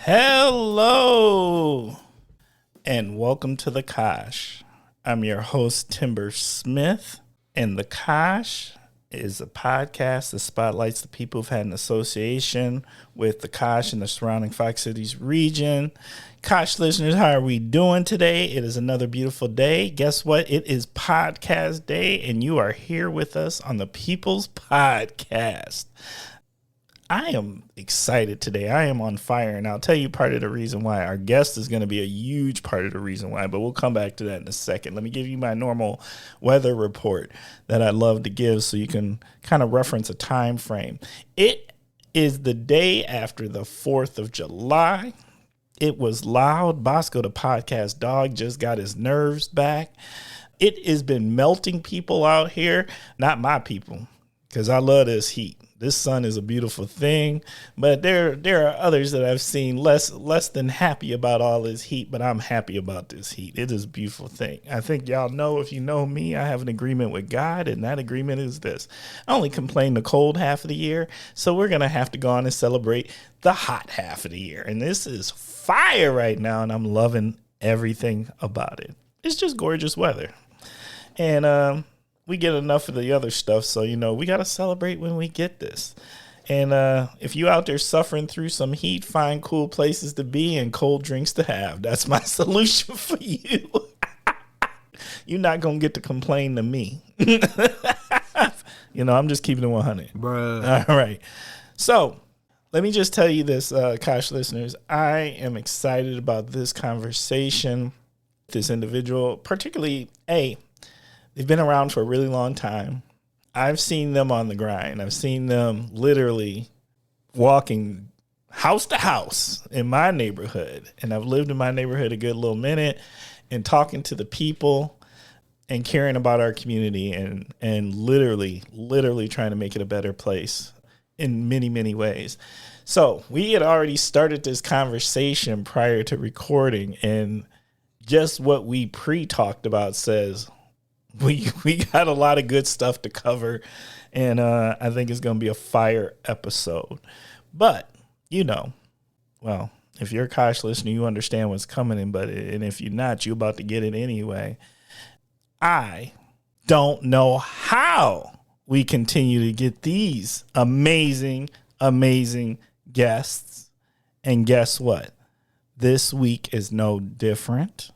Hello, and welcome to The Kosh. I'm your host, Timber Smith, and The Kosh is a podcast that spotlights the people who've had an association with the Kosh and the surrounding Fox Cities region. Kosh listeners, how are we doing today? It is another beautiful day. Guess what? It is podcast day, and you are here with us on the People's Podcast. I am excited today. I am on fire, and I'll tell you part of the reason why. Our guest is going to be a huge part of the reason why, but we'll come back to that in a second. Let me give you my normal weather report that I love to give so you can kind of reference a time frame. It is the day after the 4th of July. It was loud. Bosco the podcast dog just got his nerves back. It has been melting people out here. Not my people, because I love this heat. This sun is a beautiful thing, but there are others that I've seen less than happy about all this heat, but I'm happy about this heat. It is a beautiful thing. I think y'all know, if you know me, I have an agreement with God, and that agreement is this. I only complain the cold half of the year, so we're going to have to go on and celebrate the hot half of the year. And this is fire right now, and I'm loving everything about it. It's just gorgeous weather. And, we get enough of the other stuff, so, we got to celebrate when we get this. And if you out there suffering through some heat, find cool places to be and cold drinks to have. That's my solution for you. You're not going to get to complain to me. I'm just keeping it 100. Bruh. All right. So let me just tell you this, Kosh listeners. I am excited about this conversation. This individual, particularly, they've been around for a really long time. I've seen them on the grind. I've seen them literally walking house to house in my neighborhood. And I've lived in my neighborhood a good little minute and talking to the people and caring about our community and literally trying to make it a better place in many, many ways. So we had already started this conversation prior to recording, and just what we pre-talked about says, we got a lot of good stuff to cover, and I think it's going to be a fire episode. But, if you're a Kosh listener, you understand what's coming, and if you're not, you're about to get it anyway. I don't know how we continue to get these amazing, amazing guests. And guess what? This week is no different.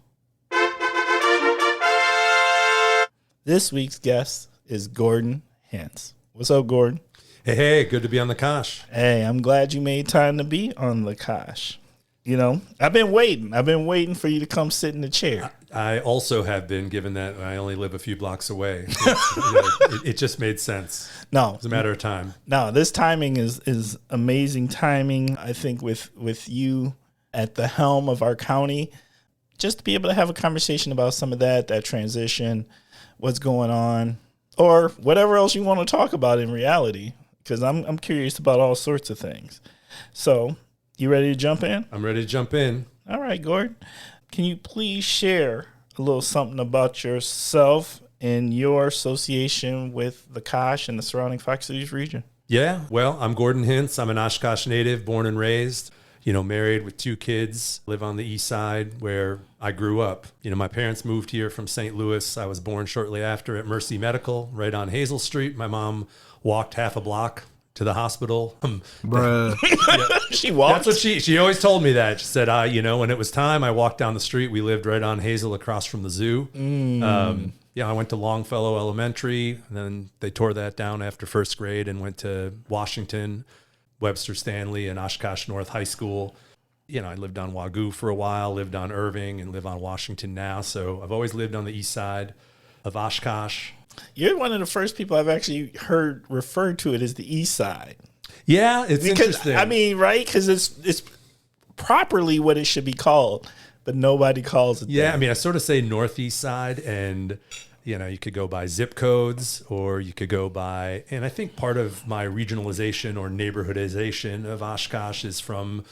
This week's guest is Gordon Hintz. What's up, Gordon? Hey, good to be on the Kosh. Hey, I'm glad you made time to be on the Kosh. I've been waiting for you to come sit in the chair. I also have been, given that I only live a few blocks away. It just made sense. No. It's a matter of time. No, this timing is amazing timing. I think with you at the helm of our county, just to be able to have a conversation about some of that transition, what's going on, or whatever else you want to talk about in reality, because I'm curious about all sorts of things. So, you ready to jump in? I'm ready to jump in. All right, Gordon. Can you please share a little something about yourself and your association with the Kosh and the surrounding Fox Cities region? Yeah, well, I'm Gordon Hintz. I'm an Oshkosh native, born and raised. Married with 2 kids, live on the east side where I grew up. My parents moved here from St. Louis. I was born shortly after at Mercy Medical, right on Hazel Street. My mom walked half a block to the hospital. Bruh. She walked? That's what she always told me that. She said, when it was time, I walked down the street. We lived right on Hazel across from the zoo. I went to Longfellow Elementary, and then they tore that down after first grade and went to Washington, Webster Stanley, and Oshkosh North High School. I lived on Wagoo for a while, lived on Irving, and live on Washington now. So I've always lived on the east side of Oshkosh. You're one of the first people I've actually heard referred to it as the east side. Yeah, it's interesting. I mean, right? Because it's properly what it should be called, but nobody calls it that. I mean, I sort of say northeast side, and you could go by zip codes, or you could go by, and I think part of my regionalization or neighborhoodization of Oshkosh is from,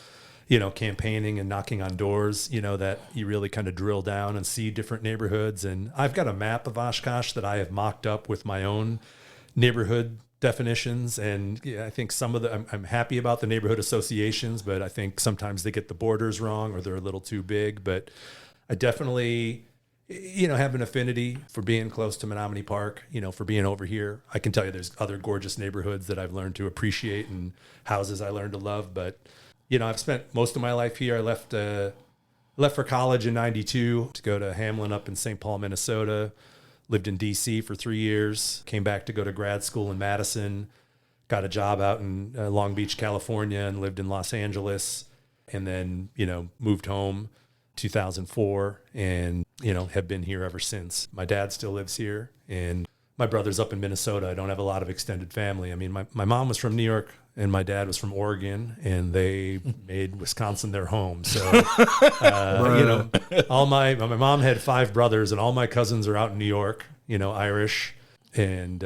campaigning and knocking on doors, that you really kind of drill down and see different neighborhoods. And I've got a map of Oshkosh that I have mocked up with my own neighborhood definitions. And yeah, I think some of I'm happy about the neighborhood associations, but I think sometimes they get the borders wrong or they're a little too big. But I definitely, have an affinity for being close to Menominee Park, for being over here. I can tell you there's other gorgeous neighborhoods that I've learned to appreciate and houses I learned to love. But, I've spent most of my life here. I left for college in 92 to go to Hamlin up in St. Paul, Minnesota. Lived in D.C. for 3 years. Came back to go to grad school in Madison. Got a job out in Long Beach, California, and lived in Los Angeles. And then, moved home 2004 and, have been here ever since. My dad still lives here and my brother's up in Minnesota. I don't have a lot of extended family. I mean, my mom was from New York and my dad was from Oregon and they made Wisconsin their home. So, all my mom had 5 brothers and all my cousins are out in New York, Irish and,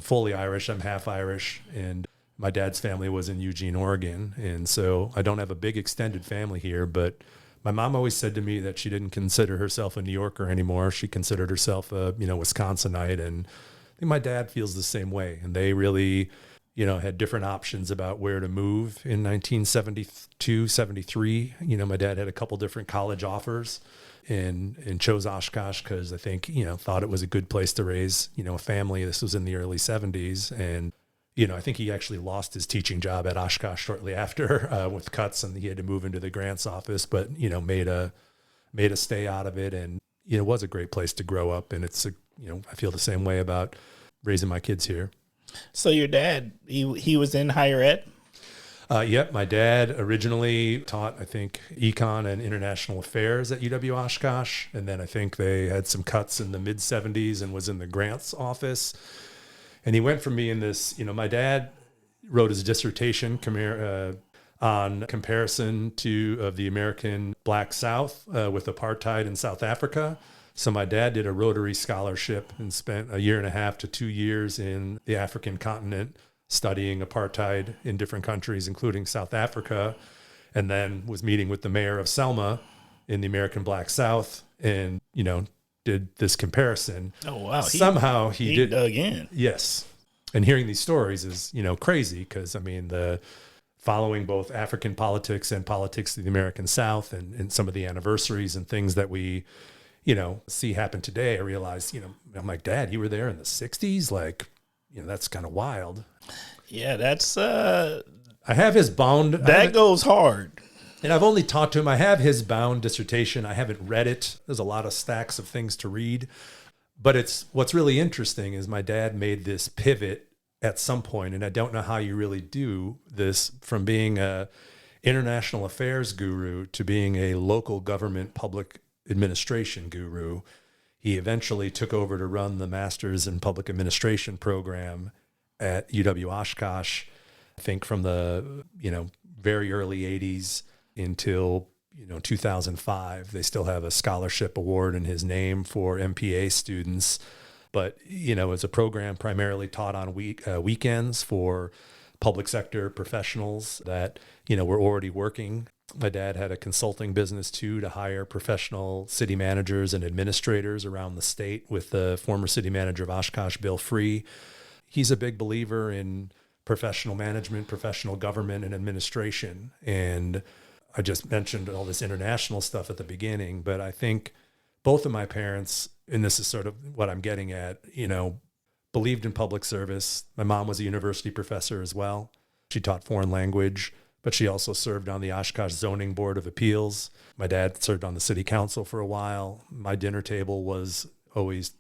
fully Irish. I'm half Irish and my dad's family was in Eugene, Oregon. And so I don't have a big extended family here, but my mom always said to me that she didn't consider herself a New Yorker anymore. She considered herself a, Wisconsinite. And I think my dad feels the same way. And they really, had different options about where to move in 1972, 73. My dad had a couple different college offers and chose Oshkosh because I think, thought it was a good place to raise, a family. This was in the early 70s. And I think he actually lost his teaching job at Oshkosh shortly after with cuts, and he had to move into the grants office. But made a stay out of it, and it was a great place to grow up. And it's I feel the same way about raising my kids here. So your dad, he was in higher ed? Yep, my dad originally taught, I think, econ and international affairs at UW Oshkosh, and then I think they had some cuts in the mid 70s and was in the grants office. And he went from being this, my dad wrote his dissertation on comparison of the American Black South with apartheid in South Africa. So my dad did a Rotary scholarship and spent 1.5 to 2 years in the African continent studying apartheid in different countries, including South Africa, and then was meeting with the mayor of Selma in the American Black South and, did this comparison. Oh, wow. Somehow he did dug in. Yes. And hearing these stories is, crazy because, the following both African politics and politics of the American South and some of the anniversaries and things that we, see happen today, I realized, I'm like, Dad, you were there in the 60s? Like, that's kind of wild. Yeah, that's... I have his bound... That goes hard. And I've only talked to him. I have his bound dissertation. I haven't read it. There's a lot of stacks of things to read. But what's really interesting is my dad made this pivot at some point, and I don't know how you really do this, from being a international affairs guru to being a local government public administration guru. He eventually took over to run the Masters in Public Administration program at UW Oshkosh, I think from the, very early 80s until 2005. They still have a scholarship award in his name for MPA students. But, it's a program primarily taught on weekends for public sector professionals that, were already working. My dad had a consulting business, too, to hire professional city managers and administrators around the state with the former city manager of Oshkosh, Bill Free. He's a big believer in professional management, professional government, and administration. And I just mentioned all this international stuff at the beginning, but I think both of my parents, and this is sort of what I'm getting at, believed in public service. My mom was a university professor as well. She taught foreign language, but she also served on the Oshkosh Zoning Board of Appeals. My dad served on the city council for a while. My dinner table was always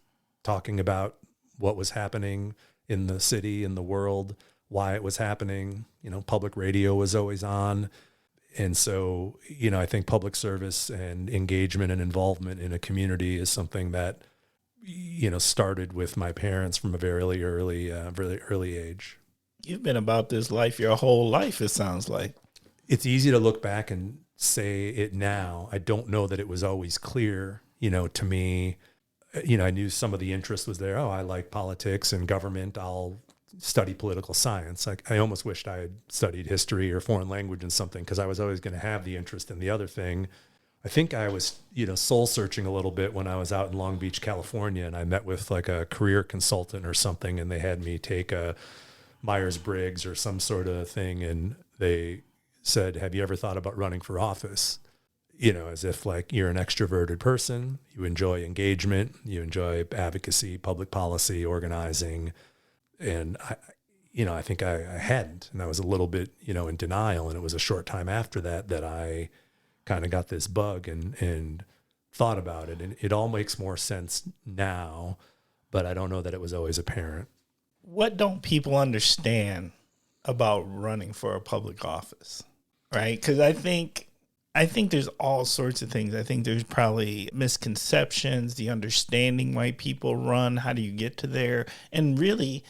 talking about what was happening in the city, in the world, why it was happening. Public radio was always on. And so, I think public service and engagement and involvement in a community is something that, started with my parents from a very early age. You've been about this life your whole life, it sounds like. It's easy to look back and say it now. I don't know that it was always clear, to me. I knew some of the interest was there. Oh, I like politics and government. I'll study political science. I almost wished I had studied history or foreign language and something, because I was always going to have the interest in the other thing. I think I was, soul searching a little bit when I was out in Long Beach, California, and I met with like a career consultant or something, and they had me take a Myers-Briggs or some sort of thing, and they said, have you ever thought about running for office? As if like you're an extroverted person, you enjoy engagement, you enjoy advocacy, public policy, organizing. And I think I hadn't, and I was a little bit, in denial. And it was a short time after that I kind of got this bug and thought about it. And it all makes more sense now, but I don't know that it was always apparent. What don't people understand about running for a public office, right? Because I think there's all sorts of things. I think there's probably misconceptions, the understanding why people run, how do you get to there? And really,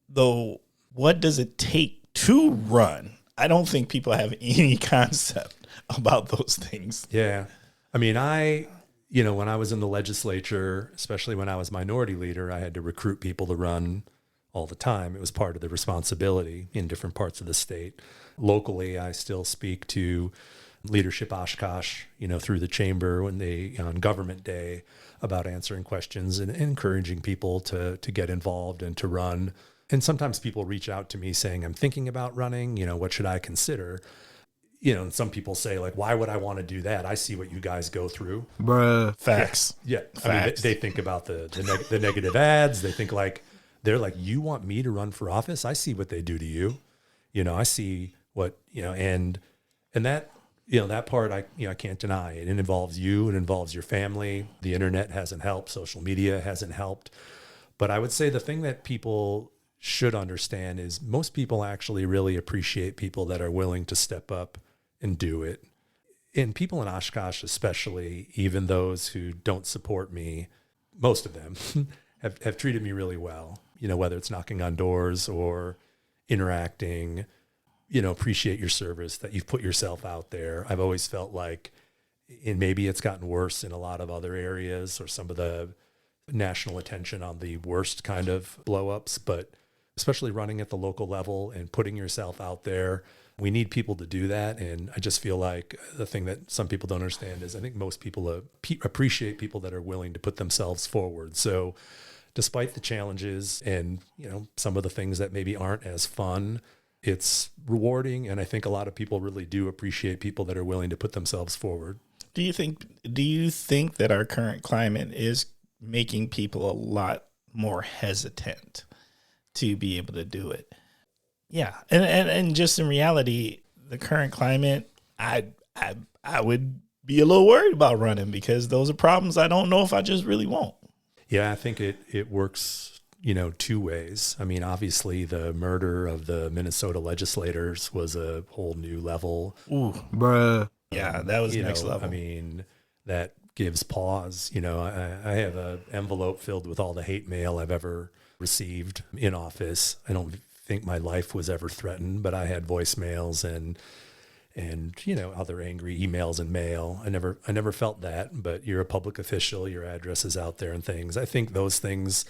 though, what does it take to run? I don't think people have any concept about those things. Yeah. I mean, when I was in the legislature, especially when I was minority leader, I had to recruit people to run all the time. It was part of the responsibility in different parts of the state. Locally, I still speak to leadership Oshkosh, through the chamber on government day about answering questions and encouraging people to get involved and to run. And sometimes people reach out to me saying, I'm thinking about running, what should I consider? And some people say, like, why would I want to do that? I see what you guys go through. Bruh. Facts. Yeah. Facts. I mean, they think about the negative ads. They think they're like, you want me to run for office? I see what they do to you. I see what, and that, that part I can't deny. It involves you. It involves your family. The internet hasn't helped. Social media hasn't helped. But I would say the thing that people should understand is most people actually really appreciate people that are willing to step up and do it. And people in Oshkosh, especially, even those who don't support me, most of them have treated me really well, whether it's knocking on doors or interacting, appreciate your service, that you've put yourself out there. I've always felt like, and maybe it's gotten worse in a lot of other areas or some of the national attention on the worst kind of blow-ups, but especially running at the local level and putting yourself out there, we need people to do that. And I just feel like the thing that some people don't understand is I think most people appreciate people that are willing to put themselves forward. So despite the challenges and, some of the things that maybe aren't as fun, it's rewarding. And I think a lot of people really do appreciate people that are willing to put themselves forward. Do you think that our current climate is making people a lot more hesitant to be able to do it? Yeah. And just in reality, the current climate, I would be a little worried about running because those are problems I don't know if I just really want. Yeah, I think it works, two ways. I mean, obviously the murder of the Minnesota legislators was a whole new level. Ooh, bruh. Yeah, that was next level. I mean, that gives pause. I have an envelope filled with all the hate mail I've ever received in office. I don't think my life was ever threatened, but I had voicemails and other angry emails and mail. I never felt that, but you're a public official, your address is out there and things. I think those things,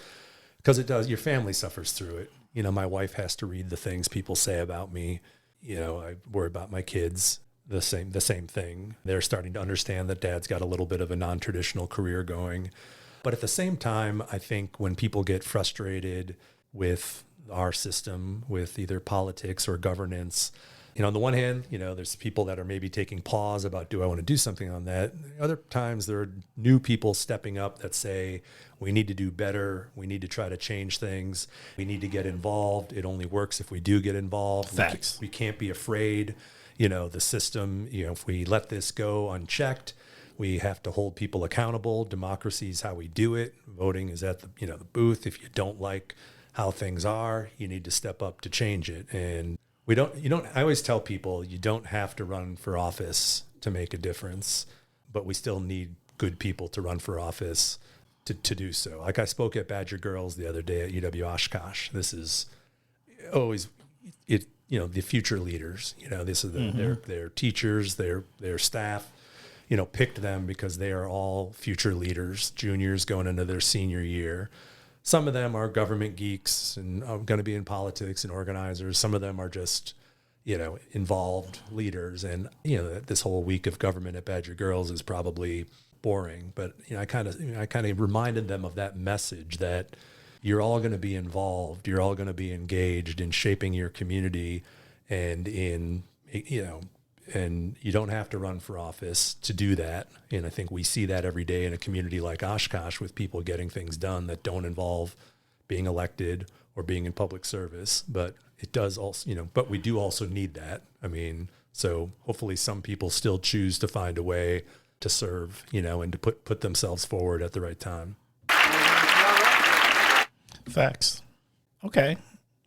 because it does, your family suffers through it. My wife has to read the things people say about me. I worry about my kids, the same thing. They're starting to understand that dad's got a little bit of a non-traditional career going. But at the same time, I think when people get frustrated with our system, with either politics or governance, on the one hand, there's people that are maybe taking pause about, do I want to do something on that? Other times there are new people stepping up that say, we need to do better. We need to try to change things. We need to get involved. It only works if we do get involved. Facts. We can't be afraid. The system, if we let this go unchecked, we have to hold people accountable. Democracy is how we do it. Voting is at the booth. If you don't like how things are, you need to step up to change it. And I always tell people you don't have to run for office to make a difference, but we still need good people to run for office to do so. Like I spoke at Badger Girls the other day at UW Oshkosh. This is always the future leaders, this is their teachers, their staff, picked them because they are all future leaders, juniors going into their senior year. Some of them are government geeks and are going to be in politics and organizers. Some of them are just, involved leaders. And, this whole week of government at Badger Girls is probably boring. But, I kind of reminded them of that message that, you're all going to be involved. You're all going to be engaged in shaping your community, and and you don't have to run for office to do that. And I think we see that every day in a community like Oshkosh with people getting things done that don't involve being elected or being in public service. But it does also, but we do also need that. I mean, so hopefully some people still choose to find a way to serve, and to put themselves forward at the right time. Facts. Okay.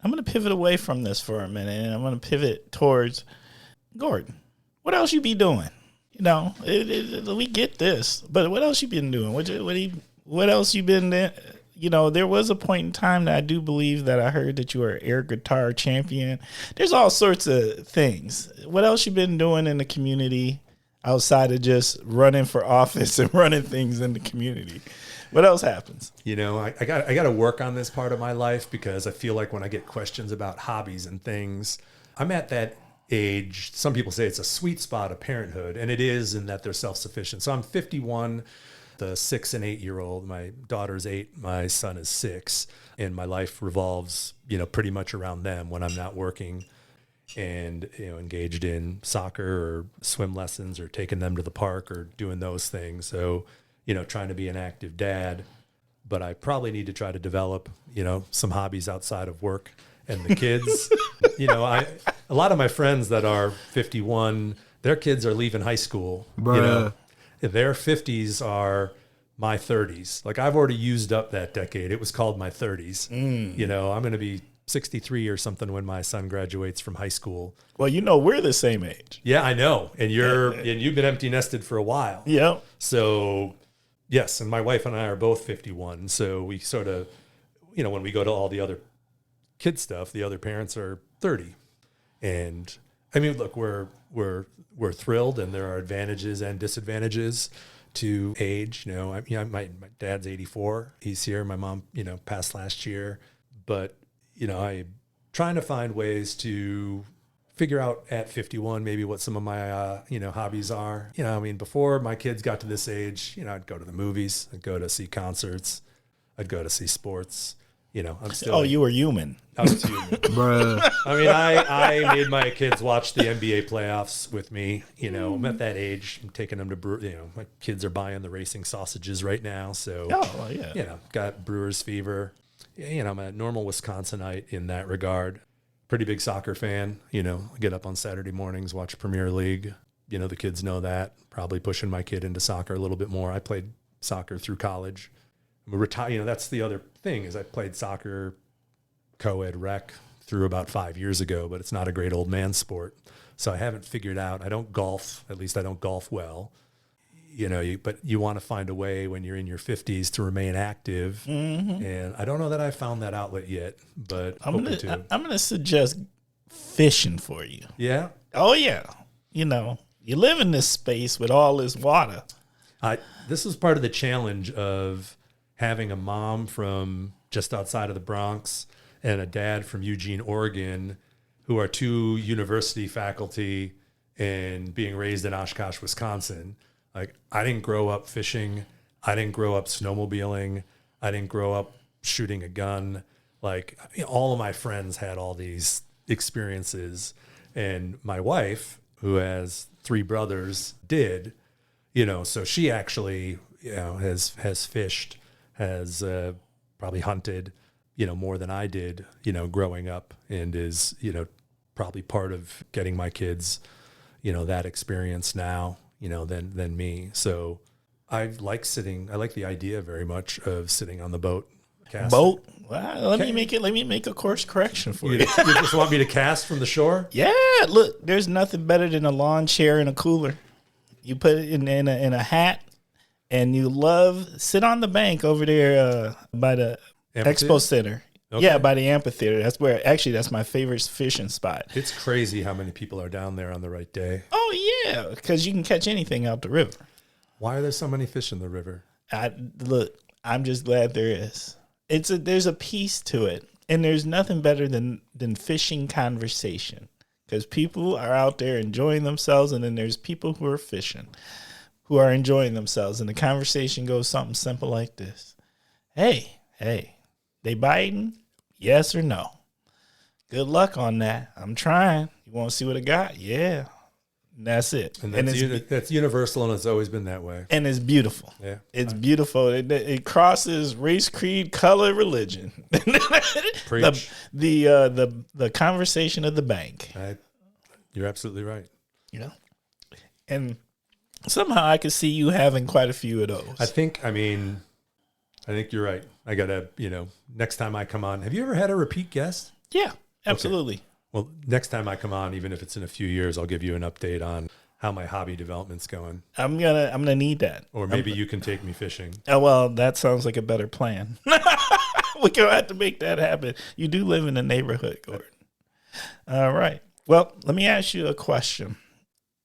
I'm going to pivot away from this for a minute, and I'm going to pivot towards Gordon. What else you be doing? We get this, but what else you been doing? What else you been there? There was a point in time that I do believe that I heard that you were an air guitar champion. There's all sorts of things. What else you been doing in the community outside of just running for office and running things in the community? What else happens? I got to work on this part of my life, because I feel like when I get questions about hobbies and things, I'm at that age. Some people say it's a sweet spot of parenthood, and it is, in that they're self-sufficient. So I'm 51, the 6 and 8-year-old. My daughter's 8, my son is 6, and my life revolves, pretty much around them when I'm not working, and engaged in soccer or swim lessons or taking them to the park or doing those things. So trying to be an active dad, but I probably need to try to develop, some hobbies outside of work and the kids. A lot of my friends that are 51, their kids are leaving high school. Bruh. Their 50s are my 30s. Like, I've already used up that decade. It was called my 30s. I'm going to be 63 or something when my son graduates from high school. Well, we're the same age. Yeah, I know. And you've been empty nested for a while. Yep. So yes, and my wife and I are both 51. So we sort of, when we go to all the other kid stuff, the other parents are 30. And I mean, look, we're thrilled, and there are advantages and disadvantages to age. My dad's 84. He's here. My mom, passed last year. But, I'm trying to find ways to figure out at 51 maybe what some of my hobbies are. Before my kids got to this age, I'd go to the movies, I'd go to see concerts, I'd go to see sports. I'm still. You were human. I was human. Bruh. I made my kids watch the NBA playoffs with me. I'm at that age. I'm taking them to my kids are buying the racing sausages right now. So, yeah. Got Brewers fever. I'm a normal Wisconsinite in that regard. Pretty big soccer fan. Get up on Saturday mornings, watch Premier League. The kids know that. Probably pushing my kid into soccer a little bit more. I played soccer through college. That's the other thing, is I played soccer co-ed rec through about 5 years ago, but it's not a great old man sport. So I haven't figured out. I don't golf. At least I don't golf well. But you want to find a way when you're in your 50s to remain active. Mm-hmm. And I don't know that I found that outlet yet, but I'm going to suggest fishing for you. Yeah. Oh yeah. You live in this space with all this water. This was part of the challenge of having a mom from just outside of the Bronx and a dad from Eugene, Oregon, who are 2 university faculty, and being raised in Oshkosh, Wisconsin. Like, I didn't grow up fishing. I didn't grow up snowmobiling. I didn't grow up shooting a gun. Like, all of my friends had all these experiences. And my wife, who has 3 brothers, did, so she actually, has fished, has probably hunted, more than I did, growing up, and is, probably part of getting my kids, that experience now, than me. So I like the idea very much of sitting on the boat. Boat? Well, let me make a course correction for you. You just want me to cast from the shore? Yeah, look, there's nothing better than a lawn chair and a cooler. You put it in a hat, and you sit on the bank over there by the Expo Center. Okay. Yeah, by the amphitheater. That's my favorite fishing spot. It's crazy how many people are down there on the right day. Oh, yeah, because you can catch anything out the river. Why are there so many fish in the river? I'm just glad there is. There's a piece to it, and there's nothing better than fishing conversation, because people are out there enjoying themselves, and then there's people who are fishing who are enjoying themselves, and the conversation goes something simple like this. Hey, They biting? Yes or no? Good luck on that. I'm trying. You want to see what I got? Yeah. And that's it. And that's universal, and it's always been that way. And it's beautiful. Yeah. It's beautiful. It crosses race, creed, color, religion. Preach. The conversation of the bank. You're absolutely right. You know? And somehow I could see you having quite a few of those. I think you're right. I gotta, next time I come on, have you ever had a repeat guest? Yeah, absolutely. Okay. Well, next time I come on, even if it's in a few years, I'll give you an update on how my hobby development's going. I'm gonna need that. Or maybe you can take me fishing. Oh, well, that sounds like a better plan. We're gonna have to make that happen. You do live in the neighborhood, Gordon. All right. Well, let me ask you a question.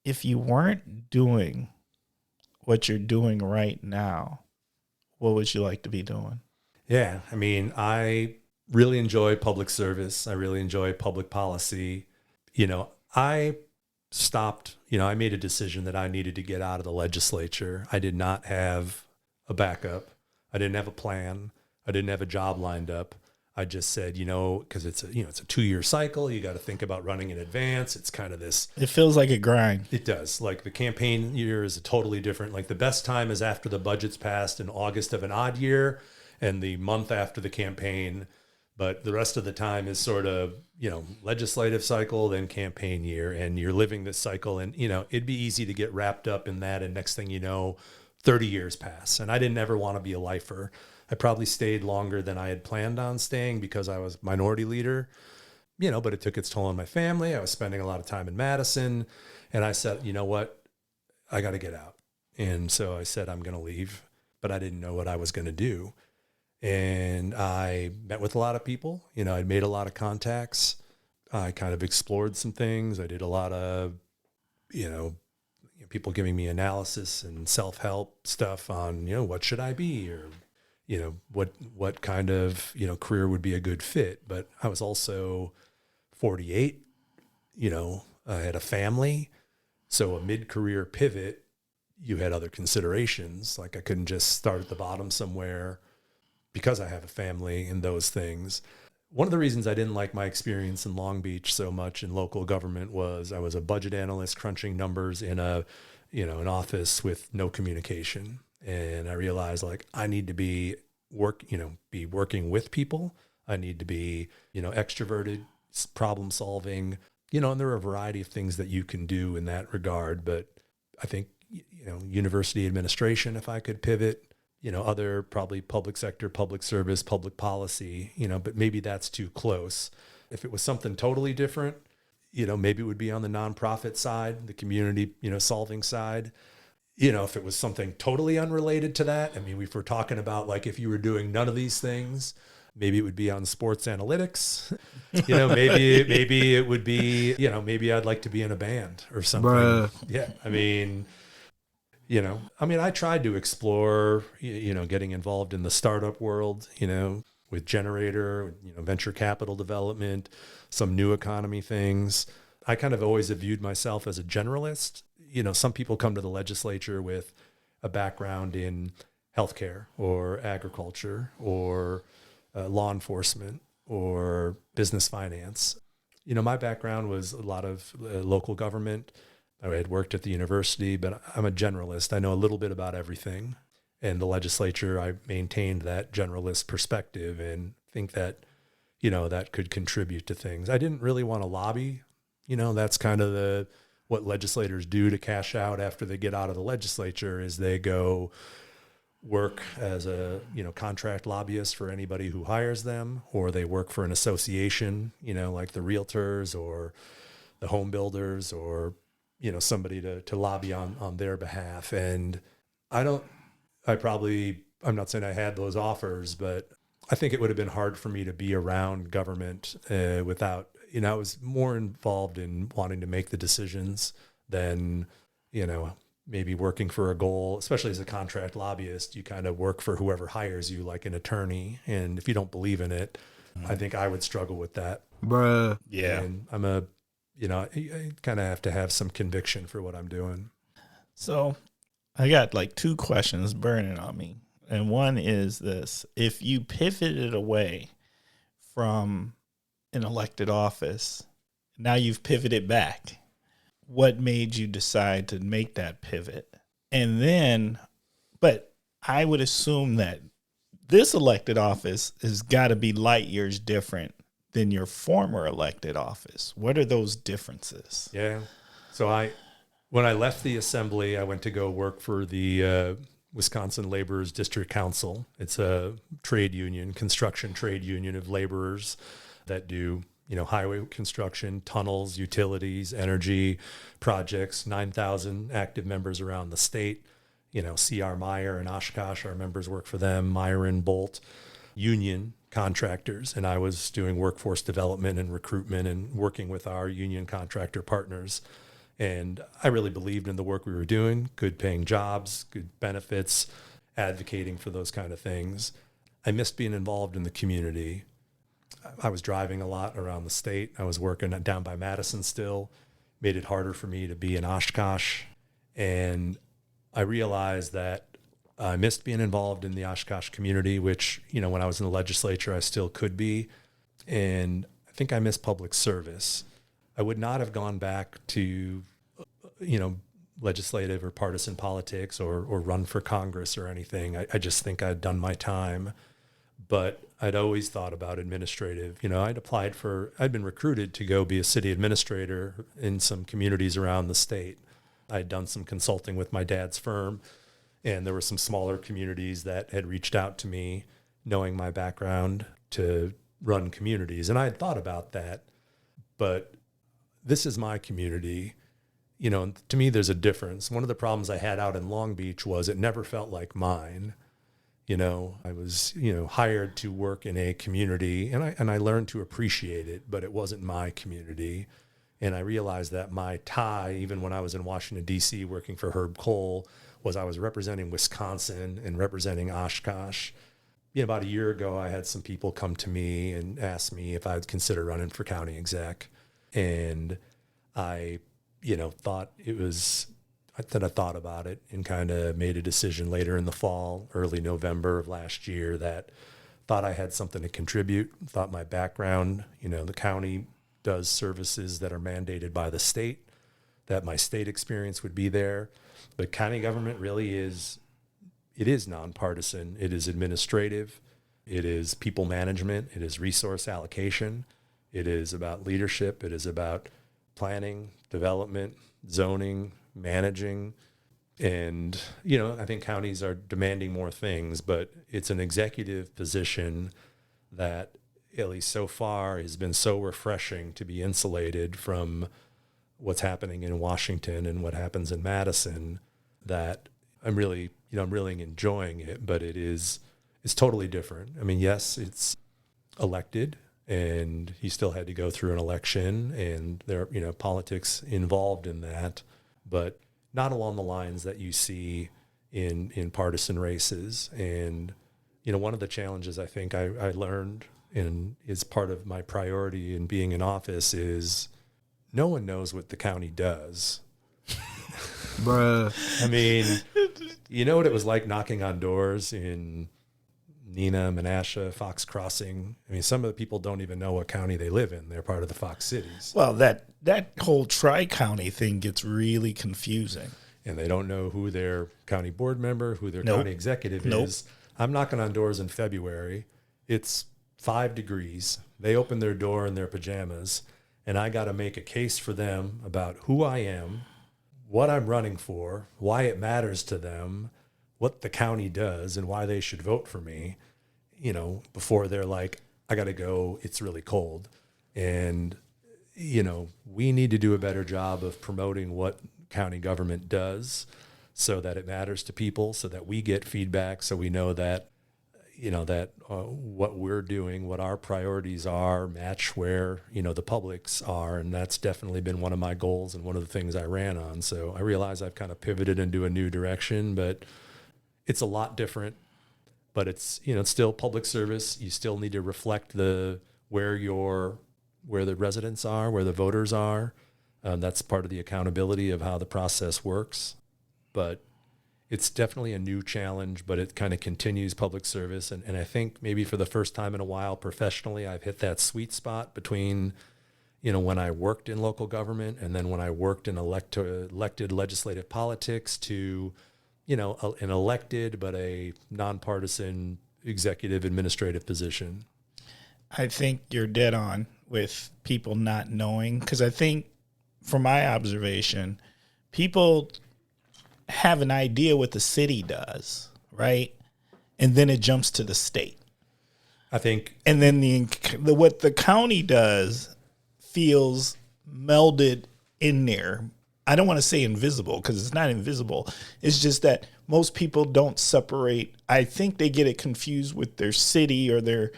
If you weren't doing what you're doing right now, what would you like to be doing? Yeah, I really enjoy public service. I really enjoy public policy. I stopped, I made a decision that I needed to get out of the legislature. I did not have a backup. I didn't have a plan. I didn't have a job lined up. I just said, because it's a 2-year cycle. You got to think about running in advance. It's kind of this. It feels like a grind. It does. Like the campaign year is a totally different. Like the best time is after the budget's passed in August of an odd year and the month after the campaign. But the rest of the time is sort of, legislative cycle, then campaign year. And you're living this cycle. And, it'd be easy to get wrapped up in that. And next thing you know, 30 years pass. And I didn't ever want to be a lifer. I probably stayed longer than I had planned on staying because I was minority leader, but it took its toll on my family. I was spending a lot of time in Madison, and I said, you know what, I got to get out. And so I said, I'm going to leave, but I didn't know what I was going to do. And I met with a lot of people, I'd made a lot of contacts. I kind of explored some things. I did a lot of, people giving me analysis and self-help stuff on, what should I be, or what kind of, career would be a good fit. But I was also 48, I had a family. So a mid-career pivot, you had other considerations. Like I couldn't just start at the bottom somewhere because I have a family and those things. One of the reasons I didn't like my experience in Long Beach so much in local government was I was a budget analyst crunching numbers in an office with no communication. And I realized I need to be working with people. I need to be, extroverted, problem solving, and there are a variety of things that you can do in that regard. But I think, university administration, if I could pivot, other probably public sector, public service, public policy, but maybe that's too close. If it was something totally different, maybe it would be on the nonprofit side, the community, solving side. If it was something totally unrelated to that, if we're talking about if you were doing none of these things, maybe it would be on sports analytics, maybe it would be, maybe I'd like to be in a band or something. Bruh. Yeah. I tried to explore, getting involved in the startup world, with Generator, venture capital development, some new economy things. I kind of always have viewed myself as a generalist. Some people come to the legislature with a background in healthcare or agriculture or law enforcement or business finance. My background was a lot of local government. I had worked at the university, but I'm a generalist. I know a little bit about everything. And the legislature, I maintained that generalist perspective and think that, that could contribute to things. I didn't really want to lobby. That's kind of what legislators do to cash out after they get out of the legislature is they go work as a, contract lobbyist for anybody who hires them, or they work for an association, like the realtors or the home builders or, somebody to lobby on their behalf. And I'm not saying I had those offers, but I think it would have been hard for me to be around government without, I was more involved in wanting to make the decisions than, maybe working for a goal, especially as a contract lobbyist. You kind of work for whoever hires you, like an attorney. And if you don't believe in it, I think I would struggle with that. Bruh. Yeah. And I'm I kind of have to have some conviction for what I'm doing. So I got 2 questions burning on me. And one is this: if you pivoted away from an elected office, now you've pivoted back. What made you decide to make that pivot? And then, but I would assume that this elected office has got to be light years different than your former elected office. What are those differences? Yeah. So when I left the assembly, I went to go work for the Wisconsin Laborers District Council. It's a trade union, construction trade union of laborers that do, highway construction, tunnels, utilities, energy projects, 9,000 active members around the state. C.R. Meyer and Oshkosh, our members work for them, Myron, Bolt, union contractors. And I was doing workforce development and recruitment and working with our union contractor partners. And I really believed in the work we were doing, good paying jobs, good benefits, advocating for those kind of things. I missed being involved in the community. I was driving a lot around the state. I was working down by Madison still, made it harder for me to be in Oshkosh. And I realized that I missed being involved in the Oshkosh community, which, when I was in the legislature, I still could be. And I think I missed public service. I would not have gone back to, legislative or partisan politics or run for Congress or anything. I just think I'd done my time. But I'd always thought about administrative. I'd been recruited to go be a city administrator in some communities around the state. I'd done some consulting with my dad's firm, and there were some smaller communities that had reached out to me, knowing my background, to run communities. And I had thought about that, but this is my community. To me, there's a difference. One of the problems I had out in Long Beach was it never felt like mine. I was, hired to work in a community, and I learned to appreciate it, but it wasn't my community. And I realized that my tie, even when I was in Washington, D.C., working for Herb Kohl, was I was representing Wisconsin and representing Oshkosh. About a year ago, I had some people come to me and ask me if I'd consider running for county exec. And I, thought I thought about it and kind of made a decision later in the fall, early November of last year, that thought I had something to contribute, thought my background, the county does services that are mandated by the state, that my state experience would be there. But county government really is nonpartisan. It is administrative. It is people management. It is resource allocation. It is about leadership. It is about planning, development, zoning, managing. And, I think counties are demanding more things, but it's an executive position that, at least so far, has been so refreshing to be insulated from what's happening in Washington and what happens in Madison, that I'm really enjoying it. But it's totally different. I mean, yes, it's elected, and he still had to go through an election, and there are, politics involved in that, but not along the lines that you see in partisan races. And, one of the challenges I think I learned, and is part of my priority in being in office, is no one knows what the county does. Bruh. I mean, what it was like knocking on doors in Neenah, Menasha, Fox Crossing. I mean, some of the people don't even know what county they live in. They're part of the Fox cities. Well, that whole tri-county thing gets really confusing. And they don't know who their county board member, who their county executive is. I'm knocking on doors in February. It's 5 degrees. They open their door in their pajamas, and I got to make a case for them about who I am, what I'm running for, why it matters to them, what the county does, and why they should vote for me, before they're like, I got to go, it's really cold. And, we need to do a better job of promoting what county government does so that it matters to people, so that we get feedback, so we know that, what we're doing, what our priorities are, match where, the public's are. And that's definitely been one of my goals and one of the things I ran on. So I realize I've kind of pivoted into a new direction, but it's a lot different. But it's, it's still public service. You still need to reflect where the residents are, where the voters are. That's part of the accountability of how the process works. But it's definitely a new challenge, but it kind of continues public service. And I think maybe for the first time in a while, professionally, I've hit that sweet spot between, when I worked in local government and then when I worked in elected legislative politics to, an elected but a nonpartisan executive administrative position. I think you're dead on with people not knowing, because I think from my observation, people have an idea what the city does, right? And then it jumps to the state. I think. And then what the county does feels melded in there. I don't want to say invisible because it's not invisible. It's just that most people don't separate. I think they get it confused with their city or their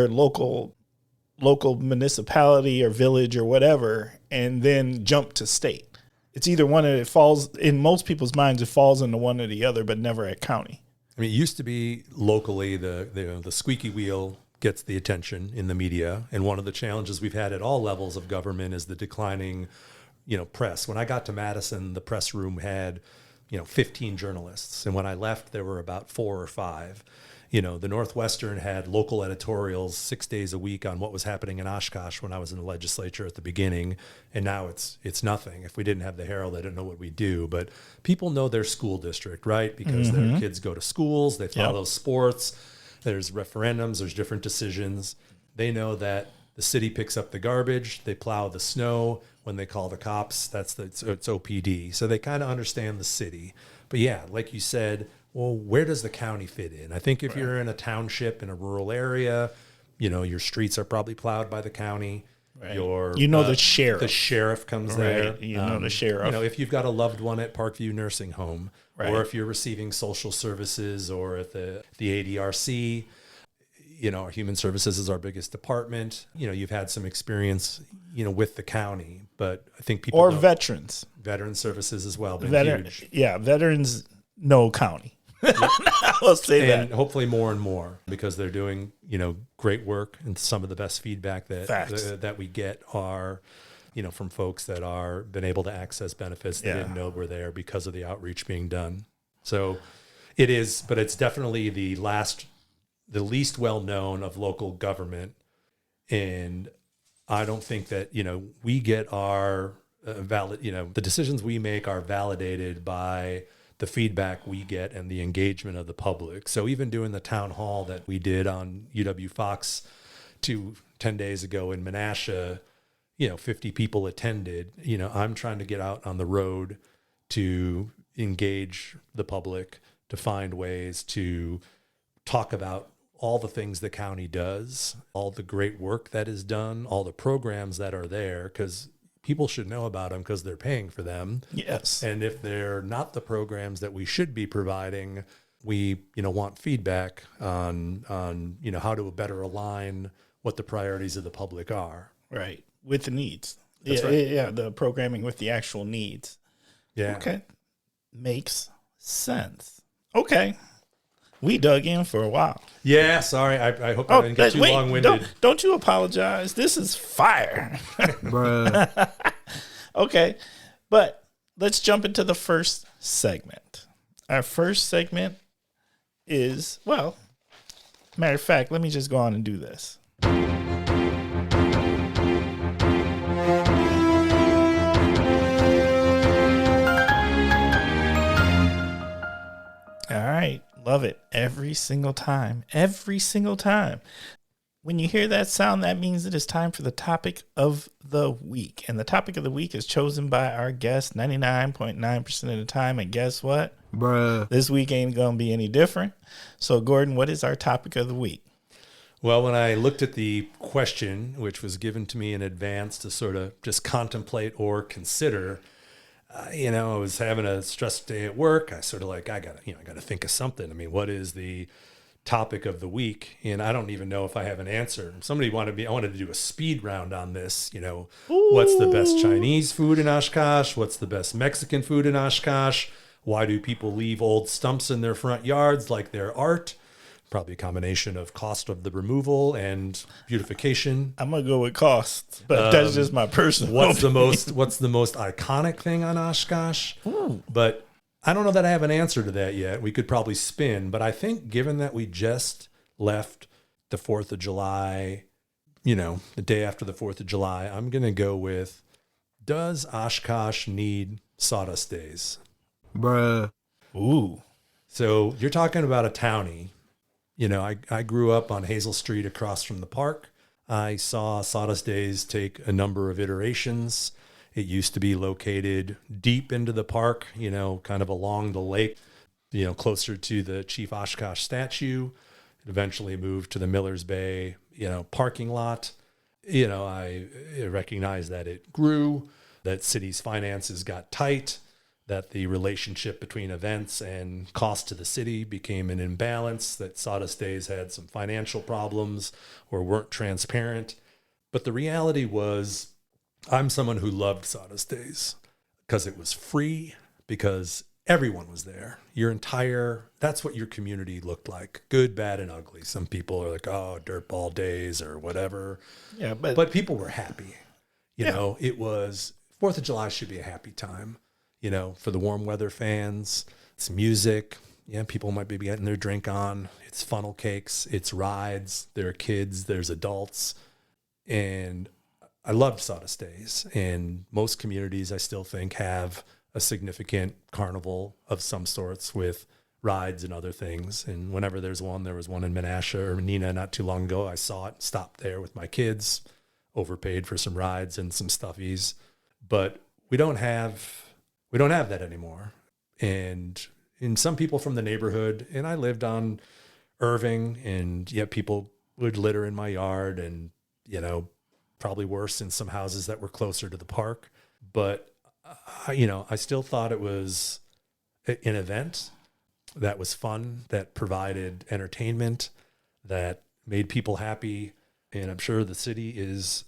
local municipality or village or whatever, and then jump to state. It's either one, and it falls in most people's minds. It falls into one or the other, but never at county. I mean, it used to be locally the squeaky wheel gets the attention in the media, and one of the challenges we've had at all levels of government is the declining, press. When I got to Madison, the press room had, 15 journalists, and when I left, there were about 4 or 5. The Northwestern had local editorials 6 days a week on what was happening in Oshkosh when I was in the legislature at the beginning, and now it's nothing. If we didn't have the Herald, I don't know what we'd do. But people know their school district, right? Because their kids go to schools, they follow sports, there's referendums, there's different decisions. They know that the city picks up the garbage, they plow the snow. When they call the cops, it's OPD. So they kind of understand the city. But yeah, like you said, well, where does the county fit in? I think if you're in a township in a rural area, your streets are probably plowed by the county. Right. The sheriff. The sheriff comes there. The sheriff. If you've got a loved one at Parkview Nursing Home, right. Or if you're receiving social services or at the ADRC, our human services is our biggest department. You've had some experience, with the county, but I think people or veterans, veteran services as well. Been huge. Yeah, veterans know county. I'll say that. And hopefully more and more, because they're doing, great work, and some of the best feedback that we get are, from folks that are been able to access benefits they didn't know were there because of the outreach being done. So it is, but it's definitely the least well known of local government, and I don't think that we get our the decisions we make are validated by the feedback we get and the engagement of the public. So even doing the town hall that we did on UW Fox 10 days ago in Menasha, 50 people attended. I'm trying to get out on the road to engage the public, to find ways to talk about all the things the county does, all the great work that is done, all the programs that are there, because people should know about them because they're paying for them. Yes. And if they're not the programs that we should be providing, we, want feedback on how to better align what the priorities of the public are. Right. With the needs. That's yeah, right. Yeah, the programming with the actual needs. Yeah. Okay. Makes sense. Okay. We dug in for a while. Yeah, sorry. I hope I didn't get too long-winded. Don't you apologize. This is fire. Bruh. Okay. But let's jump into the first segment. Our first segment is, matter of fact, let me just go on and do this. All right. Love it. Every single time. Every single time. When you hear that sound, that means it is time for the topic of the week. And the topic of the week is chosen by our guest 99.9% of the time. And guess what? Bruh. This week ain't going to be any different. So, Gordon, what is our topic of the week? Well, when I looked at the question, which was given to me in advance to sort of just contemplate or consider, I was having a stressed day at work. I sort of I got to think of something. I mean, what is the topic of the week? And I don't even know if I have an answer. I wanted to do a speed round on this. What's the best Chinese food in Oshkosh? What's the best Mexican food in Oshkosh? Why do people leave old stumps in their front yards like they're art? Probably a combination of cost of the removal and beautification. I'm going to go with cost, but that's just my personal What's the most iconic thing on Oshkosh? Ooh. But I don't know that I have an answer to that yet. We could probably spin, but I think given that we just left the 4th of July, the day after the 4th of July, I'm going to go with, does Oshkosh need sawdust days? Bruh. Ooh. So you're talking about a townie. I grew up on Hazel Street across from the park. I saw Sawdust Days take a number of iterations. It used to be located deep into the park, kind of along the lake, closer to the Chief Oshkosh statue. It eventually moved to the Millers Bay, parking lot. I recognize that it grew, that city's finances got tight, that the relationship between events and cost to the city became an imbalance, that Sawdust Days had some financial problems or weren't transparent. But the reality was, I'm someone who loved Sawdust Days because it was free, because everyone was there. That's what your community looked like. Good, bad, and ugly. Some people are like, oh, dirtball days or whatever. Yeah, but people were happy. It was 4th of July should be a happy time. For the warm weather fans, it's music. Yeah, people might be getting their drink on. It's funnel cakes. It's rides. There are kids. There's adults. And I loved Sawdust Days. And most communities, I still think, have a significant carnival of some sorts with rides and other things. And whenever there was one in Menasha or Neenah not too long ago. I saw it, stopped there with my kids, overpaid for some rides and some stuffies. But we don't have that anymore. And in some people from the neighborhood, and I lived on Irving, and yet people would litter in my yard, and, probably worse in some houses that were closer to the park. But, I still thought it was an event that was fun, that provided entertainment, that made people happy. And I'm sure the city is,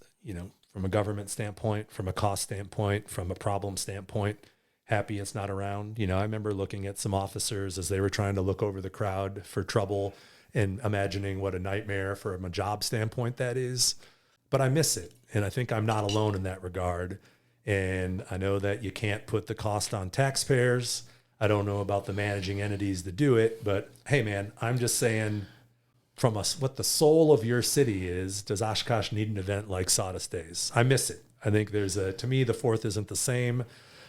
from a government standpoint, from a cost standpoint, from a problem standpoint, happy it's not around. I remember looking at some officers as they were trying to look over the crowd for trouble and imagining what a nightmare from a job standpoint that is. But I miss it. And I think I'm not alone in that regard. And I know that you can't put the cost on taxpayers. I don't know about the managing entities that do it. But hey, man, I'm just saying, from what the soul of your city is, does Oshkosh need an event like Sawdust Days? I miss it. I think to me, the 4th isn't the same.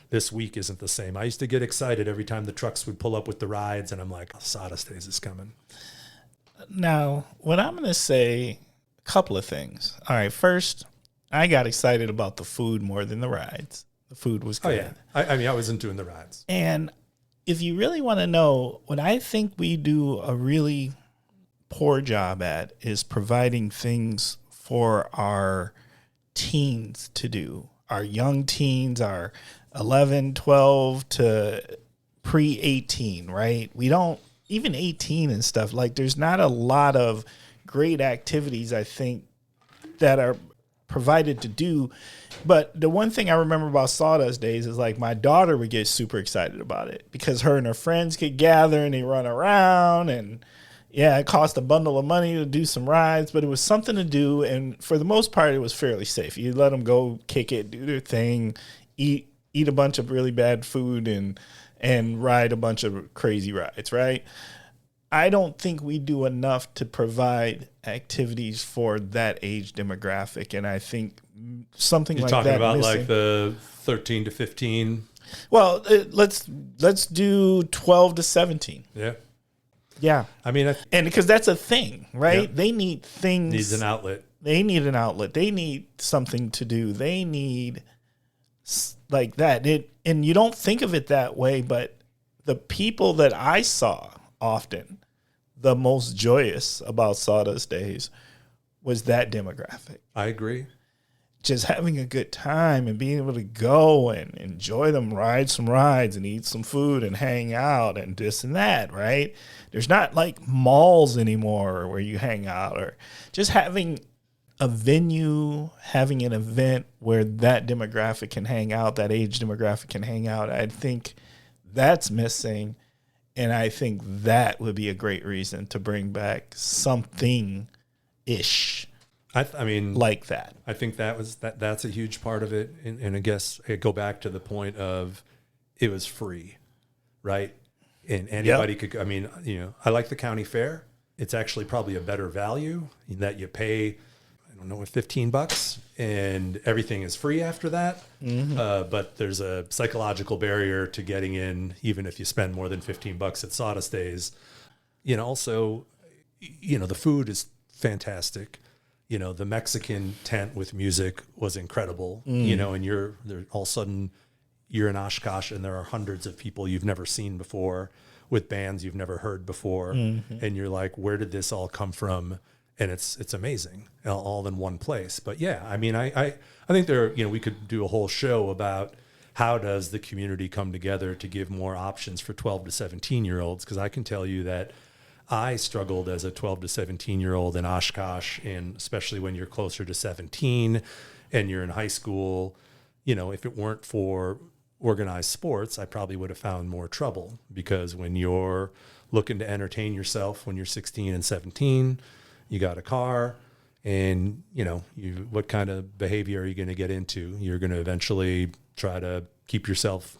This week isn't the same. I used to get excited every time the trucks would pull up with the rides, and I'm like, oh, Sawdust Days is coming. Now, what I'm going to say, a couple of things. All right, first, I got excited about the food more than the rides. The food was good. Oh, yeah. I wasn't doing the rides. And if you really want to know, what I think we do a really poor job at is providing things for our teens to do. Our young teens, our 11, 12 to pre-18, right? We don't, even 18 and stuff, like there's not a lot of great activities, I think, that are provided to do. But the one thing I remember about Sawdust Days is like my daughter would get super excited about it because her and her friends could gather and they run around, and yeah, it cost a bundle of money to do some rides, but it was something to do. And for the most part, it was fairly safe. You let them go kick it, do their thing, eat a bunch of really bad food and ride a bunch of crazy rides, right? I don't think we do enough to provide activities for that age demographic. And I think something You're like talking that about missing. like the 13 to 15. Well, let's do 12 to 17. Yeah. Yeah. I mean, and because that's a thing, right? Yep. They need things. Needs an outlet. They need an outlet. They need something to do. They need like that. And you don't think of it that way, but the people that I saw often the most joyous about Sawdust Days was that demographic. I agree. Just having a good time and being able to go and enjoy them, ride some rides and eat some food and hang out and this and that, right? There's not like malls anymore where you hang out, or just having a venue, having an event where that demographic can hang out, that age demographic can hang out. I think that's missing. And I think that would be a great reason to bring back something-ish. I mean, like that. I think that's a huge part of it. And I guess I go back to the point of it was free. right? And anybody could, I mean, I like the county fair. It's actually probably a better value in that you pay, I don't know, $15 and everything is free after that. But there's a psychological barrier to getting in, even if you spend more than $15 at Sawdust Days. Also, the food is fantastic. The Mexican tent with music was incredible, and all of a sudden you're in Oshkosh and there are hundreds of people you've never seen before with bands you've never heard before. And you're like, where did this all come from? And it's amazing all in one place. But yeah, I mean, I think we could do a whole show about how does the community come together to give more options for 12 to 17-year-olds? Because I can tell you that I struggled as a 12 to 17-year-old in Oshkosh, and especially when you're closer to 17 and you're in high school, if it weren't for organized sports, I probably would have found more trouble, because when you're looking to entertain yourself when you're 16 and 17, you got a car, and what kind of behavior are you going to get into? You're going to eventually try to keep yourself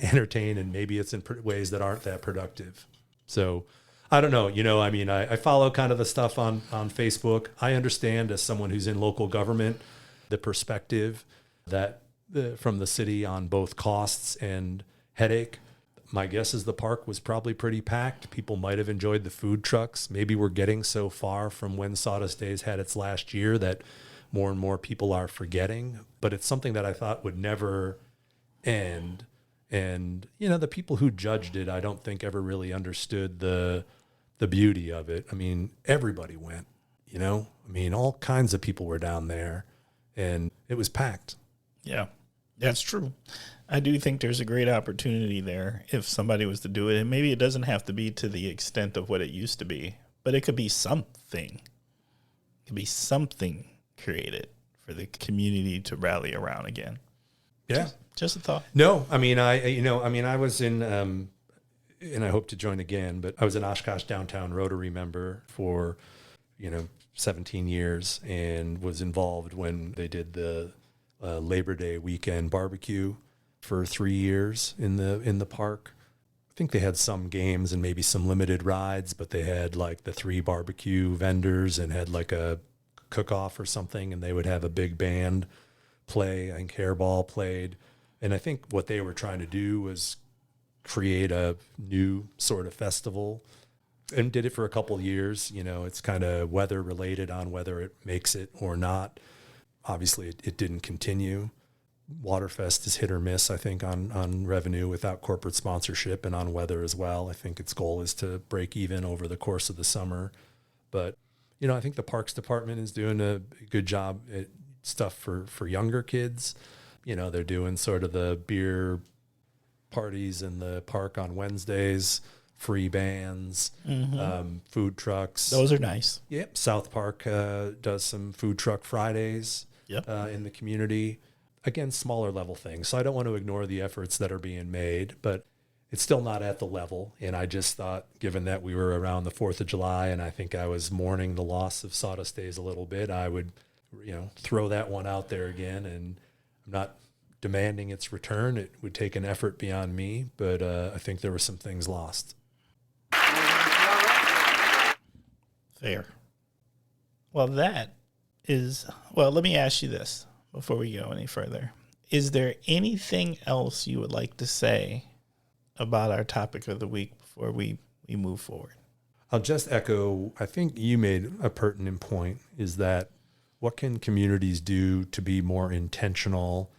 entertained, and maybe it's in ways that aren't that productive. So I don't know. I follow kind of the stuff on Facebook. I understand, as someone who's in local government, the perspective that from the city on both costs and headache. My guess is the park was probably pretty packed. People might have enjoyed the food trucks. Maybe we're getting so far from when Sawdust Days had its last year that more and more people are forgetting. But it's something that I thought would never end. And, the people who judged it, I don't think ever really understood the beauty of it. I mean, everybody went, all kinds of people were down there, and it was packed. Yeah, that's true. I do think there's a great opportunity there if somebody was to do it. And maybe it doesn't have to be to the extent of what it used to be, but it could be something. It could be something created for the community to rally around again. Yeah. Just a thought. No, I mean, I was in, and I hope to join again, but I was an Oshkosh Downtown Rotary member for, 17 years, and was involved when they did the Labor Day weekend barbecue for 3 years in the park. I think they had some games and maybe some limited rides, but they had like the 3 barbecue vendors and had like a cook-off or something, and they would have a big band play. I think Hairball played. And I think what they were trying to do was create a new sort of festival, and did it for a couple of years. It's kind of weather related on whether it makes it or not. Obviously, it didn't continue. Waterfest is hit or miss, I think, on revenue without corporate sponsorship, and on weather as well. I think its goal is to break even over the course of the summer. But, I think the Parks Department is doing a good job at stuff for younger kids. They're doing sort of the beer parties in the park on Wednesdays, free bands, food trucks. Those are nice. Yep. South Park does some food truck Fridays in the community. Again, smaller level things. So I don't want to ignore the efforts that are being made, but it's still not at the level. And I just thought, given that we were around the 4th of July, and I think I was mourning the loss of Sawdust Days a little bit, I would, throw that one out there again. And I'm not demanding its return. It would take an effort beyond me, but I think there were some things lost. Fair. Well, let me ask you this before we go any further. Is there anything else you would like to say about our topic of the week before we move forward? I'll just echo, I think you made a pertinent point, is that what can communities do to be more intentional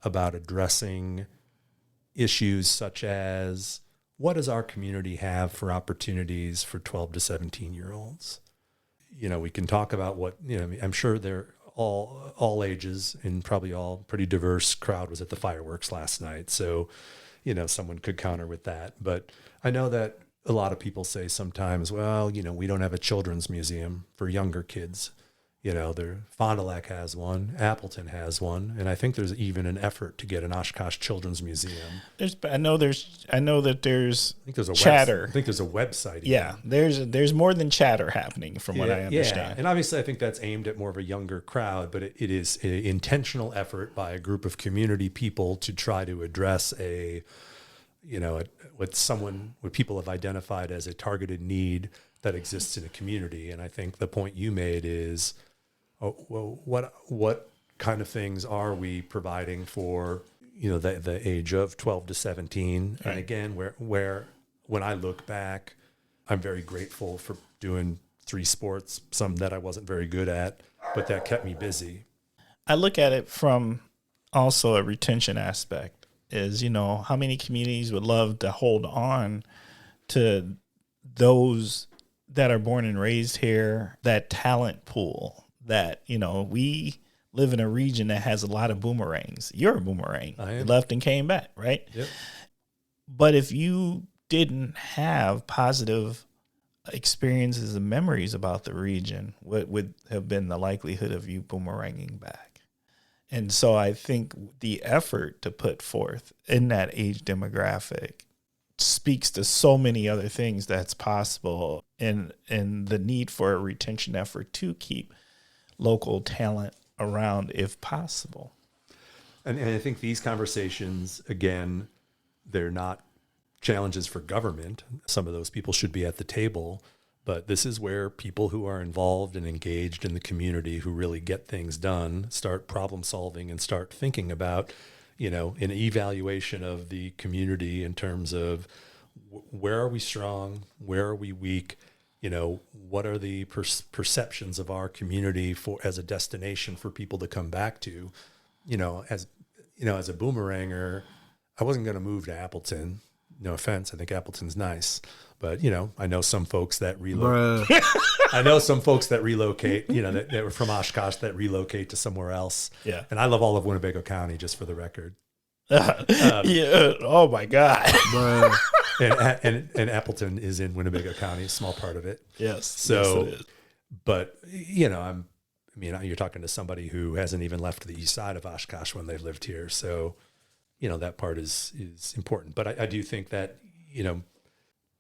about addressing issues such as, what does our community have for opportunities for 12 to 17-year-olds? We can talk about what, I'm sure they're all ages, and probably all pretty diverse crowd was at the fireworks last night. So, someone could counter with that. But I know that a lot of people say sometimes, well, we don't have a children's museum for younger kids. Fond du Lac has one, Appleton has one, and I think there's even an effort to get an Oshkosh Children's Museum. I know that there's I think there's a chatter. I think there's a website. Yeah, there's more than chatter happening from what I understand. Yeah, and obviously I think that's aimed at more of a younger crowd, but it is an intentional effort by a group of community people to try to address a what people have identified as a targeted need that exists in a community. And I think the point you made is, what kind of things are we providing for, the age of 12 to 17? Right. And again, where when I look back, I'm very grateful for doing 3 sports, some that I wasn't very good at, but that kept me busy. I look at it from also a retention aspect is, how many communities would love to hold on to those that are born and raised here, that talent pool that, we live in a region that has a lot of boomerangs. You're a boomerang. I am. You left and came back, right? Yep. But if you didn't have positive experiences and memories about the region, what would have been the likelihood of you boomeranging back? And so I think the effort to put forth in that age demographic speaks to so many other things that's possible, and the need for a retention effort to keep local talent around if possible. And I think these conversations, again, they're not challenges for government. Some of those people should be at the table, but this is where people who are involved and engaged in the community, who really get things done, start problem solving and start thinking about, an evaluation of the community in terms of where are we strong, where are we weak, what are the perceptions of our community as a destination for people to come back to. As a boomeranger, I wasn't going to move to Appleton. No offense, I think Appleton's nice, but I know some folks that relocate. I know some folks that relocate. That were from Oshkosh that relocate to somewhere else. Yeah, and I love all of Winnebago County, just for the record. Yeah. Oh my God. and Appleton is in Winnebago County, a small part of it. Yes. So, yes, it is. But you're talking to somebody who hasn't even left the east side of Oshkosh when they've lived here. So, that part is important. But I do think that,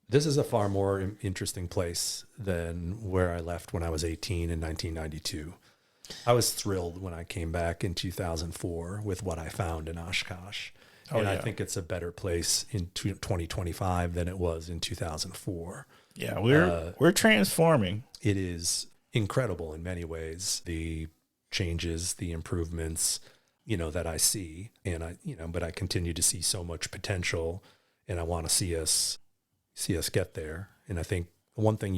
this is a far more interesting place than where I left when I was 18 in 1992. I was thrilled when I came back in 2004 with what I found in Oshkosh. And I think it's a better place in 2025 than it was in 2004. Yeah, we're transforming. It is incredible in many ways, the changes, the improvements, that I see. And but I continue to see so much potential, and I want to see us get there. And I think one thing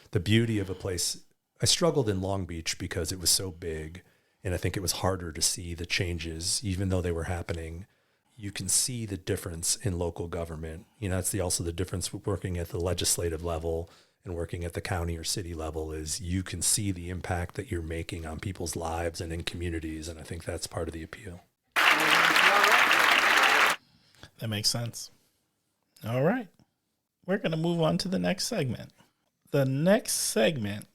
the beauty of a place, I struggled in Long Beach because it was so big, and I think it was harder to see the changes, even though they were happening. You can see the difference in local government. That's also the difference with working at the legislative level and working at the county or city level, is you can see the impact that you're making on people's lives and in communities. And I think that's part of the appeal. That makes sense. All right. We're going to move on to the next segment. The next segment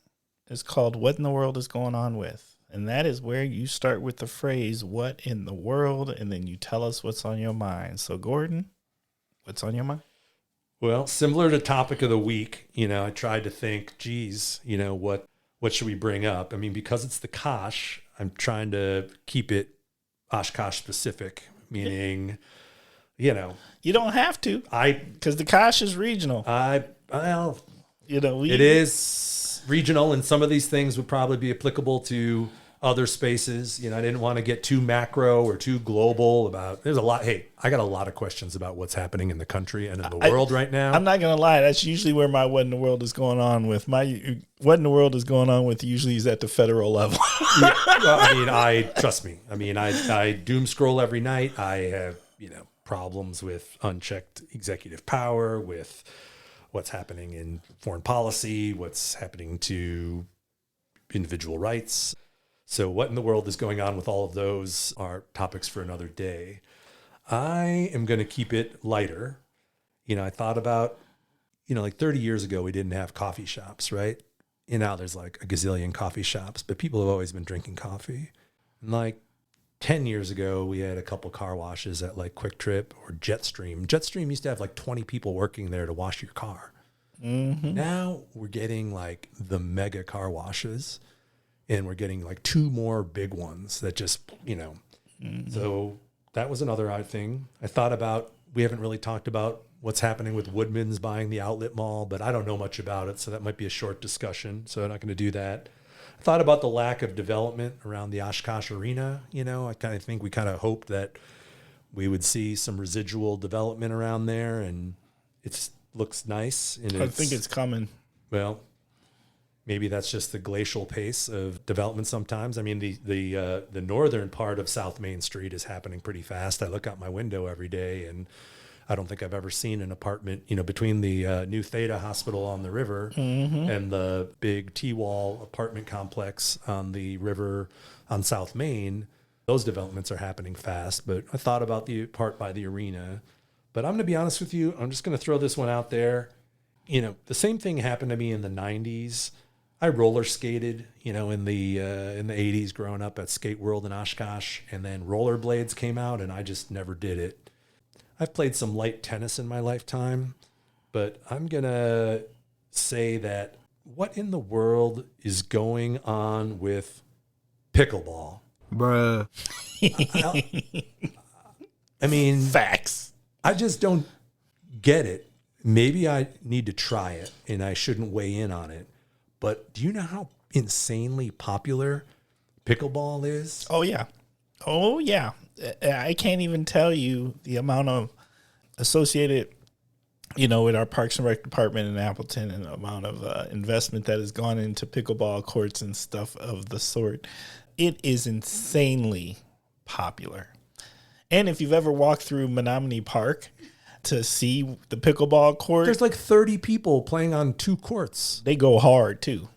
is called What in the World is Going On With? And that is where you start with the phrase, what in the world? And then you tell us what's on your mind. So, Gordon, what's on your mind? Well, similar to topic of the week, I tried to think, what should we bring up? I mean, because it's the Kosh, I'm trying to keep it Oshkosh specific, meaning, You don't have to. Because the Kosh is regional. It is regional, and some of these things would probably be applicable to other spaces. I didn't want to get too macro or too global there's a lot. Hey, I got a lot of questions about what's happening in the country and in the world right now. I'm not going to lie. That's usually where my what in the world is going on with. My what in the world is going on with usually is at the federal level. Yeah, well, trust me. I doom scroll every night. I have, problems with unchecked executive power, with what's happening in foreign policy, what's happening to individual rights. So what in the world is going on with all of those are topics for another day. I am going to keep it lighter. I thought about, like 30 years ago, we didn't have coffee shops, right? Now there's like a gazillion coffee shops, but people have always been drinking coffee. And like 10 years ago, we had a couple car washes at like Quick Trip or Jetstream. Jetstream used to have like 20 people working there to wash your car. Mm-hmm. Now we're getting like the mega car washes, and we're getting like 2 more big ones that just, Mm-hmm. So that was another odd thing. I thought about we haven't really talked about what's happening with Woodman's buying the outlet mall, but I don't know much about it, so that might be a short discussion. So I'm not going to do that. I thought about the lack of development around the Oshkosh Arena. I kind of think we kind of hoped that we would see some residual development around there, and it looks nice. And I think it's coming. Well, maybe that's just the glacial pace of development sometimes. I mean, the northern part of South Main Street is happening pretty fast. I look out my window every day, and I don't think I've ever seen an apartment, between the new Theta Hospital on the river and the big T-wall apartment complex on the river on South Main. Those developments are happening fast, but I thought about the part by the arena. But I'm going to be honest with you. I'm just going to throw this one out there. The same thing happened to me in the 90s. I roller skated, in the 80s growing up at Skate World in Oshkosh, and then rollerblades came out, and I just never did it. I've played some light tennis in my lifetime, but I'm going to say that what in the world is going on with pickleball? Bruh. I mean, Facts. I just don't get it. Maybe I need to try it and I shouldn't weigh in on it. But do you know how insanely popular pickleball is? Oh, yeah. Oh, yeah. I can't even tell you the amount of associated, with our Parks and Rec department in Appleton, and the amount of investment that has gone into pickleball courts and stuff of the sort. It is insanely popular. And if you've ever walked through Menominee Park to see the pickleball court, There's like 30 people playing on 2 courts. they go hard too.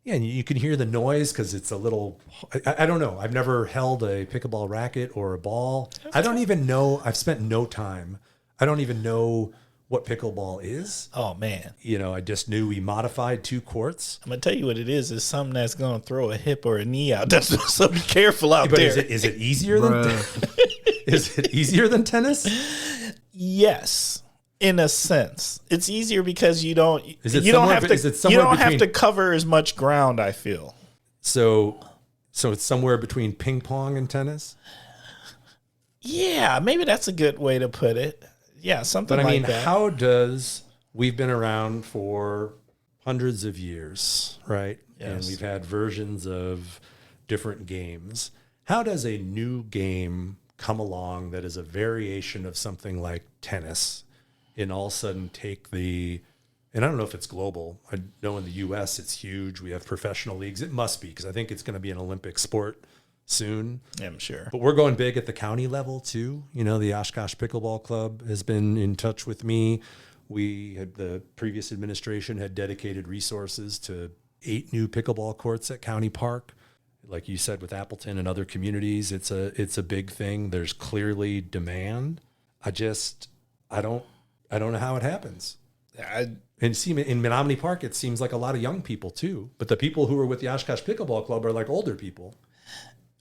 Yeah, and you can hear the noise because it's a little, I don't know. I've never held a pickleball racket or a ball. I don't even know. I've spent no time. I don't even know what pickleball is. Oh, man. I just knew we modified 2 courts. I'm going to tell you what it is. It's something that's going to throw a hip or a knee out. So be careful out But there. is it easier than is it easier than tennis? Yes, in a sense. It's easier because you don't Is it you don't somewhere- have to is it somewhere you don't have between- to cover as much ground, I feel. So it's somewhere between ping pong and tennis. Yeah, maybe that's a good way to put it. Yeah, something But I mean, like that. how we've been around for hundreds of years, right? And Yes. we've had versions of different games. How does a new game come along that is a variation of something like tennis and all of a sudden and I don't know if it's global. I know in the U.S. it's huge. We have professional leagues. It must be, because I think it's going to be an Olympic sport soon. Yeah, I'm sure. But we're going big at the county level too. The Oshkosh Pickleball Club has been in touch with me. The previous administration had dedicated resources to 8 new pickleball courts at County Park. Like you said, with Appleton and other communities, it's a big thing. There's clearly demand. I don't know how it happens. And see, in Menominee Park, it seems like a lot of young people too. But the people who are with the Oshkosh Pickleball Club are like older people.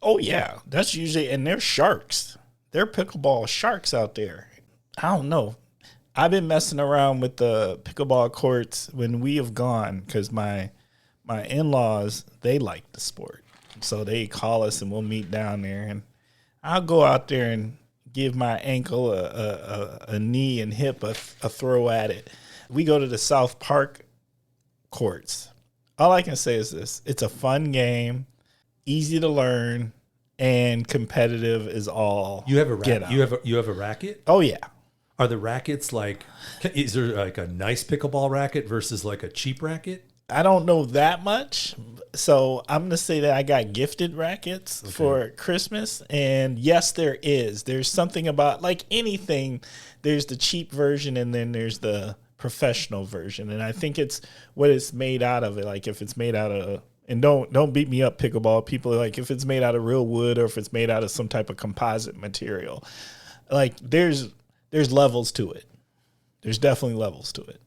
Oh, yeah. That's usually, and they're sharks. They're pickleball sharks out there. I don't know. I've been messing around with the pickleball courts when we have gone, because my in-laws, they like the sport. So they call us and we'll meet down there. And I'll go out there and give my ankle a knee and hip a throw at it. We go to the South Park courts. All I can say is this. It's a fun game. Easy to learn, and competitive is all. You have a get racket. out. You have a racket. Oh, yeah. Are the rackets is there like a nice pickleball racket versus like a cheap racket? I don't know that much, so I'm going to say that I got gifted rackets for Christmas, and yes, there is. There's something about, like anything, there's the cheap version and then there's the professional version, and I think it's what it's made out of. Like if it's made out of, and don't beat me up, pickleball people, like if it's made out of real wood or if it's made out of some type of composite material, like there's levels to it. There's definitely levels to it.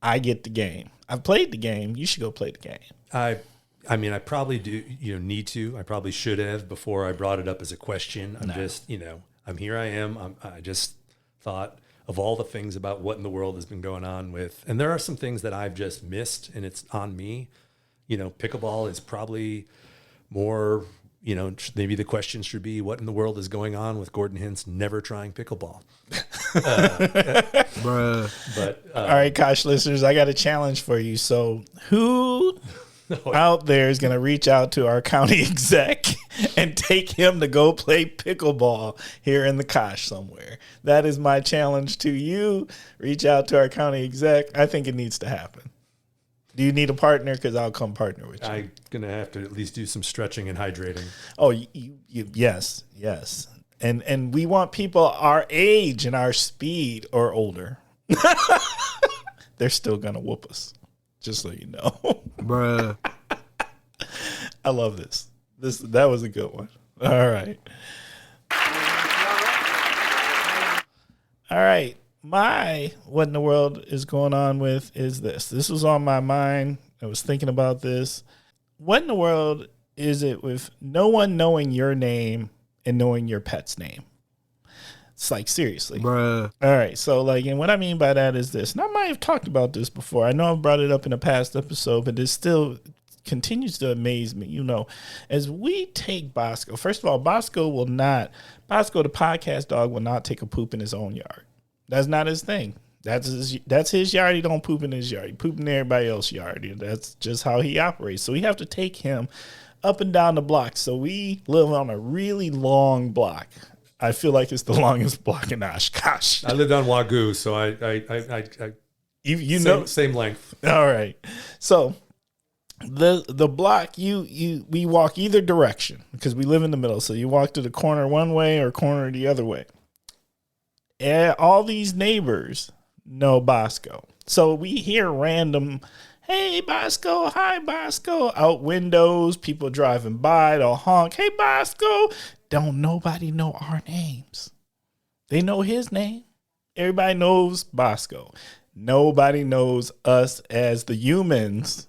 I get the game. I've played the game. You should go play the game. I mean, I probably do, need to. I probably should have before I brought it up as a question. I'm just, I'm here. I am. I just thought of all the things about what in the world has been going on with, and there are some things that I've just missed, and it's on me. Pickleball is probably more maybe the question should be, what in the world is going on with Gordon Hintz never trying pickleball? Bruh. But All right, Kosh listeners, I got a challenge for you. So who out there is going to reach out to our county exec and take him to go play pickleball here in the Kosh somewhere? That is my challenge to you. Reach out to our county exec. I think it needs to happen. Do you need a partner? Because I'll come partner with you. I'm going to have to at least do some stretching and hydrating. Oh, yes. And we want people our age and our speed or older. They're still going to whoop us, just so you know. Bruh. I love this. That was a good one. All right. All right. What in the world is going on with is this. This was on my mind. I was thinking about this. What in the world is it with no one knowing your name and knowing your pet's name? It's like, seriously. Bruh. All right. So, and what I mean by that is this. And I might have talked about this before. I know I've brought it up in a past episode, but it still continues to amaze me. As we take Bosco, first of all, Bosco the podcast dog, will not take a poop in his own yard. That's not his thing. That's his yard. He don't poop in his yard. He poop in everybody else's yard. And that's just how he operates. So we have to take him up and down the block. So we live on a really long block. I feel like it's the longest block in Oshkosh. I lived on Wagoo, so same length. All right. So the block, we walk either direction because we live in the middle. So you walk to the corner one way or corner the other way. And all these neighbors know Bosco. So we hear random, hey, Bosco, hi, Bosco, out windows, people driving by, they'll honk, hey, Bosco. Don't nobody know our names. They know his name. Everybody knows Bosco. Nobody knows us as the humans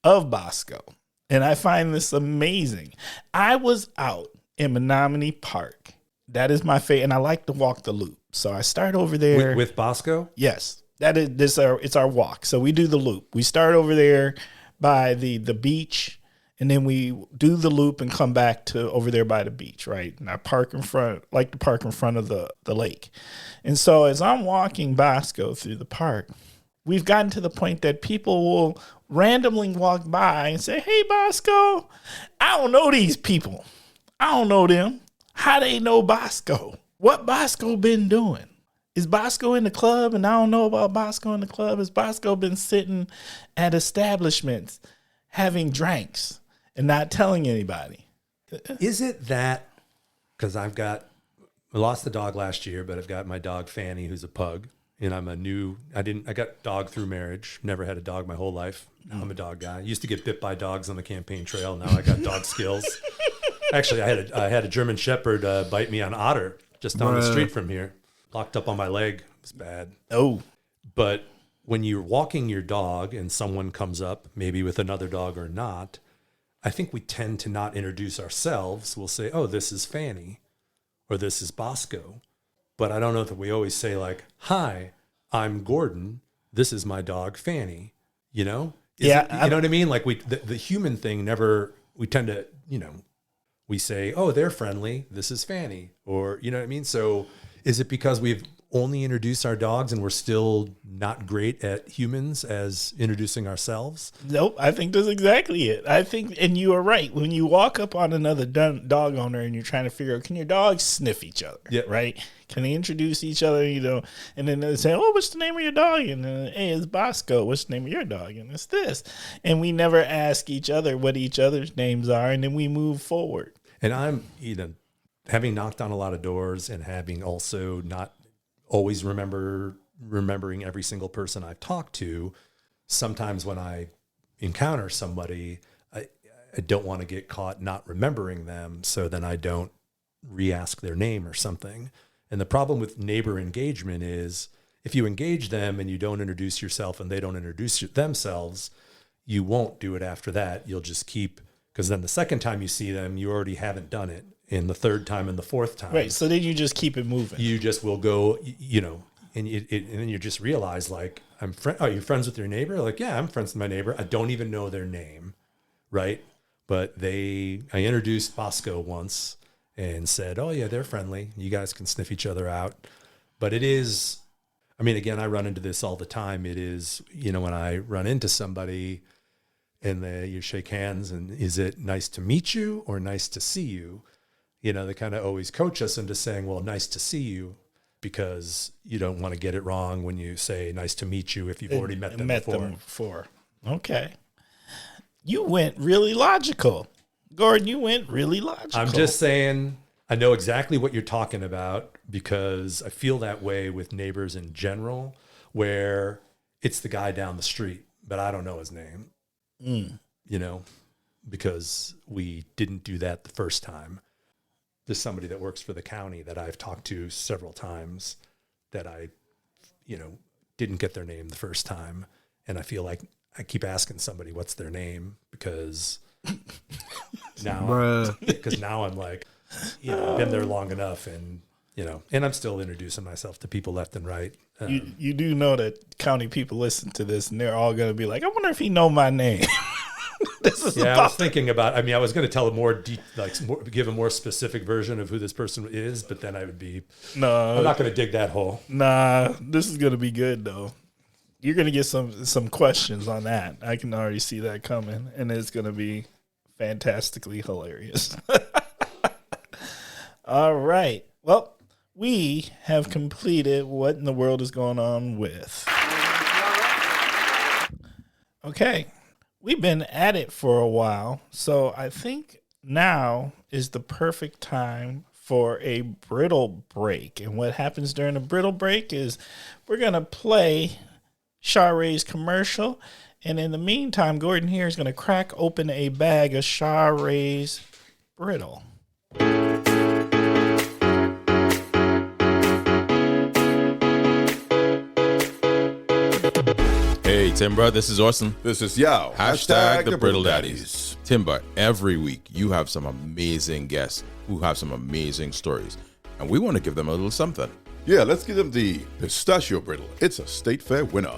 of Bosco. And I find this amazing. I was out in Menominee Park. That is my favorite, and I like to walk the loop. So I start over there with Bosco. Yes, it's our walk. So we do the loop. We start over there by the beach, and then we do the loop and come back to over there by the beach, right? And I park in front of the lake. And so as I'm walking Bosco through the park, we've gotten to the point that people will randomly walk by and say, hey, Bosco, I don't know these people. I don't know them. How they know Bosco? What Bosco been doing? Is Bosco in the club and I don't know about Bosco in the club? Has Bosco been sitting at establishments having drinks and not telling anybody? Is it that, because I lost the dog last year, but I've got my dog Fanny, who's a pug, and I got dog through marriage, never had a dog my whole life. Now I'm a dog guy. I used to get bit by dogs on the campaign trail. Now I got dog skills. Actually, I had a German Shepherd bite me on Otter just down the street from here. Locked up on my leg. It was bad. Oh. But when you're walking your dog and someone comes up, maybe with another dog or not, I think we tend to not introduce ourselves. We'll say, oh, this is Fanny or this is Bosco. But I don't know that we always say like, hi, I'm Gordon. This is my dog, Fanny. You know? You know what I mean? Like the human thing we tend to, we say, oh, they're friendly. This is Fanny. Or, you know what I mean? So is it because we've only introduced our dogs and we're still not great at humans as introducing ourselves? Nope. I think that's exactly it. And you are right. When you walk up on another dog owner and you're trying to figure out, can your dogs sniff each other? Yeah. Right? Can they introduce each other, and then they say, oh, what's the name of your dog? And hey, it's Bosco. What's the name of your dog? And it's this. And we never ask each other what each other's names are, and then we move forward. And I'm having knocked on a lot of doors and having also not always remembering every single person I've talked to. Sometimes when I encounter somebody, I don't want to get caught not remembering them. So then I don't re-ask their name or something. And the problem with neighbor engagement is if you engage them and you don't introduce yourself and they don't introduce themselves, you won't do it after that. You'll just keep, because then the second time you see them, you already haven't done it. And the third time and the fourth time. Right. So then you just keep it moving. You just will go, and then you just realize like, are you friends with your neighbor? Like, yeah, I'm friends with my neighbor. I don't even know their name. Right. But I introduced Bosco once and said, oh, yeah, they're friendly. You guys can sniff each other out. But it is, I mean, again, I run into this all the time. It is, when I run into somebody and you shake hands and is it nice to meet you or nice to see you? They kind of always coach us into saying, well, nice to see you, because you don't want to get it wrong when you say nice to meet you if you've already met them before. Okay. You went really logical. Gordon, you went really logical. I'm just saying, I know exactly what you're talking about because I feel that way with neighbors in general, where it's the guy down the street, but I don't know his name, because we didn't do that the first time. There's somebody that works for the county that I've talked to several times that I, didn't get their name the first time. And I feel like I keep asking somebody what's their name because now I'm like, I've been there long enough and, and I'm still introducing myself to people left and right. You do know that county people listen to this and they're all going to be like, I wonder if he know my name. I was thinking about, I was going to tell give a more specific version of who this person is, but then I would be, I'm not going to dig that hole. Nah, this is going to be good though. You're going to get some questions on that. I can already see that coming, and it's going to be fantastically hilarious. All right. Well, we have completed what in the world is going on with. Okay. We've been at it for a while, so I think now is the perfect time for a brittle break. And what happens during a brittle break is we're going to play Charay's commercial, and in the meantime, Gordon here is going to crack open a bag of Charay's brittle. Hey, Timber, this is Orson. This is Yao. Hashtag the Brittle Daddies. Timber, every week you have some amazing guests who have some amazing stories, and we want to give them a little something. Yeah, let's give them the pistachio brittle. It's a state fair winner.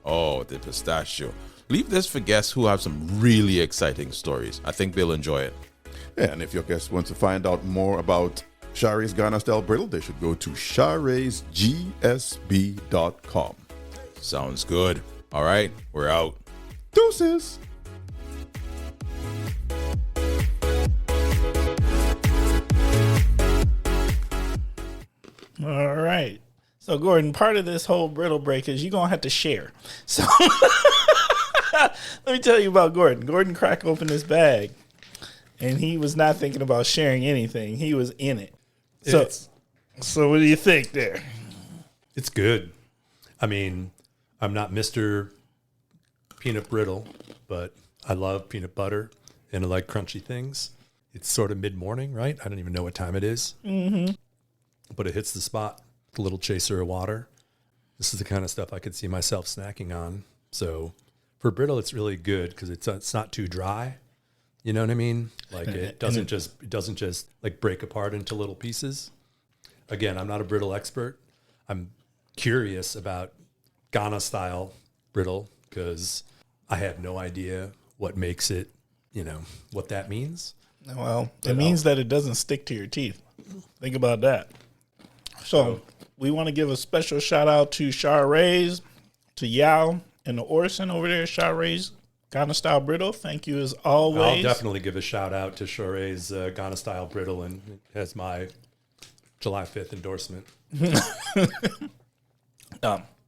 Oh, the pistachio. Leave this for guests who have some really exciting stories. I think they'll enjoy it. Yeah, and if your guests want to find out more about Charay's Ghana Style Brittle, they should go to charaysgsb.com. Sounds good. All right, we're out. Deuces. All right. So, Gordon, part of this whole brittle break is you're going to have to share. So, let me tell you about Gordon. Gordon cracked open this bag, and he was not thinking about sharing anything. He was in it. So what do you think there? It's good. I mean, I'm not Mr. Peanut Brittle, but I love peanut butter, and I like crunchy things. It's sort of mid-morning, right? I don't even know what time it is. Mm-hmm. But it hits the spot. A little chaser of water. This is the kind of stuff I could see myself snacking on. So for brittle, it's really good because it's not too dry. You know what I mean? Like it doesn't just like break apart into little pieces. Again, I'm not a brittle expert. I'm curious about Ghana style brittle because I have no idea what makes it, what that means. Well, it means that it doesn't stick to your teeth. Think about that. So we want to give a special shout out to Charay's, to Yao, and to Orson over there at Charay's Ghana Style Brittle. Thank you as always. I'll definitely give a shout out to Charay's Ghana Style Brittle, and it has my July 5th endorsement.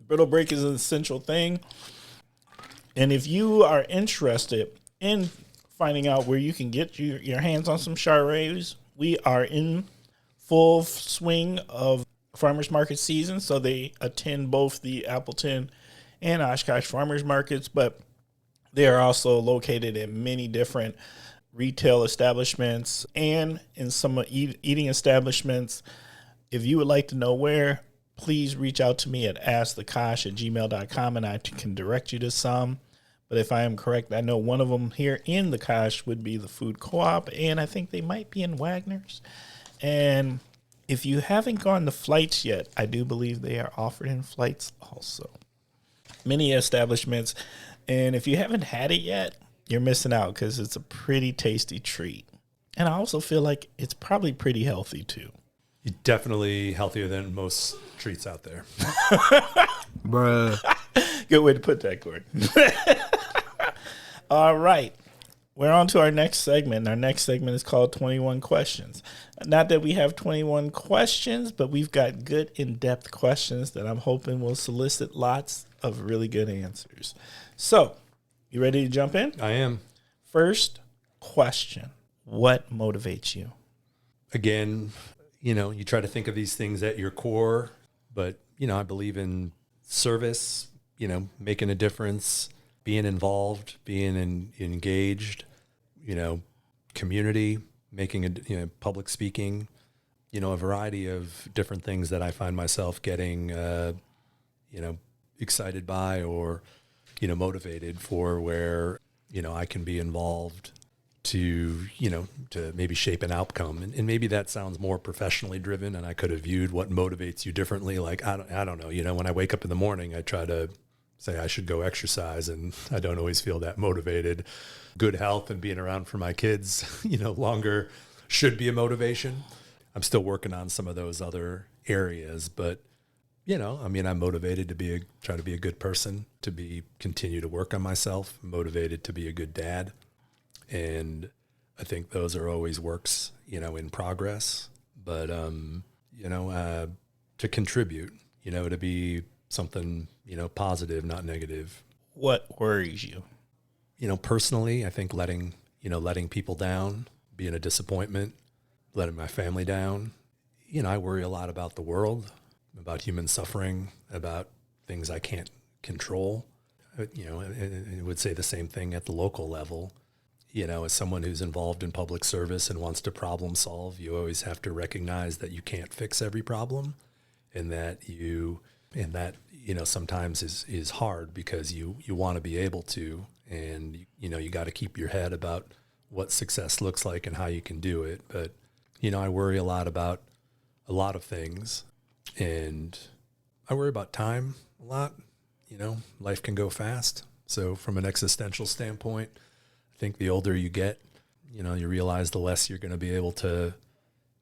Brittle break is an essential thing. And if you are interested in finding out where you can get your hands on some Charay's, we are in full swing of farmers market season, so they attend both the Appleton and Oshkosh farmers markets, but they are also located in many different retail establishments and in some eating establishments. If you would like to know where, please reach out to me at askthekosh@gmail.com and I can direct you to some. But if I am correct, I know one of them here in the Kosh would be the Food Co-op, and I think they might be in Wagner's. And if you haven't gone to Flights yet, I do believe they are offered in Flights also. Many establishments. And if you haven't had it yet, you're missing out because it's a pretty tasty treat. And I also feel like it's probably pretty healthy too. You're definitely healthier than most treats out there. Bruh. Good way to put that, Gordon. All right. We're on to our next segment. Our next segment is called 21 Questions. Not that we have 21 questions, but we've got good in-depth questions that I'm hoping will solicit lots of really good answers. So, you ready to jump in? I am. First question. What motivates you? Again, you try to think of these things at your core, but, I believe in service, making a difference, being involved, being engaged, community, making public speaking, a variety of different things that I find myself getting, excited by or, motivated for where, I can be involved to maybe shape an outcome. And maybe that sounds more professionally driven, and I could have viewed what motivates you differently. Like, I don't know, when I wake up in the morning, I try to say I should go exercise, and I don't always feel that motivated. Good health and being around for my kids, longer should be a motivation. I'm still working on some of those other areas, but I'm motivated to try to be a good person, continue to work on myself, motivated to be a good dad. And I think those are always works, in progress, but, to contribute, to be something, positive, not negative. What worries you? Personally, I think letting people down, being a disappointment, letting my family down. I worry a lot about the world, about human suffering, about things I can't control. And I would say the same thing at the local level. As someone who's involved in public service and wants to problem solve, you always have to recognize that you can't fix every problem, and that sometimes is hard because you want to be able to, and you got to keep your head about what success looks like and how you can do it. But I worry a lot about a lot of things, and I worry about time a lot. Life can go fast. So from an existential standpoint, I think the older you get, you realize the less you're going to be able to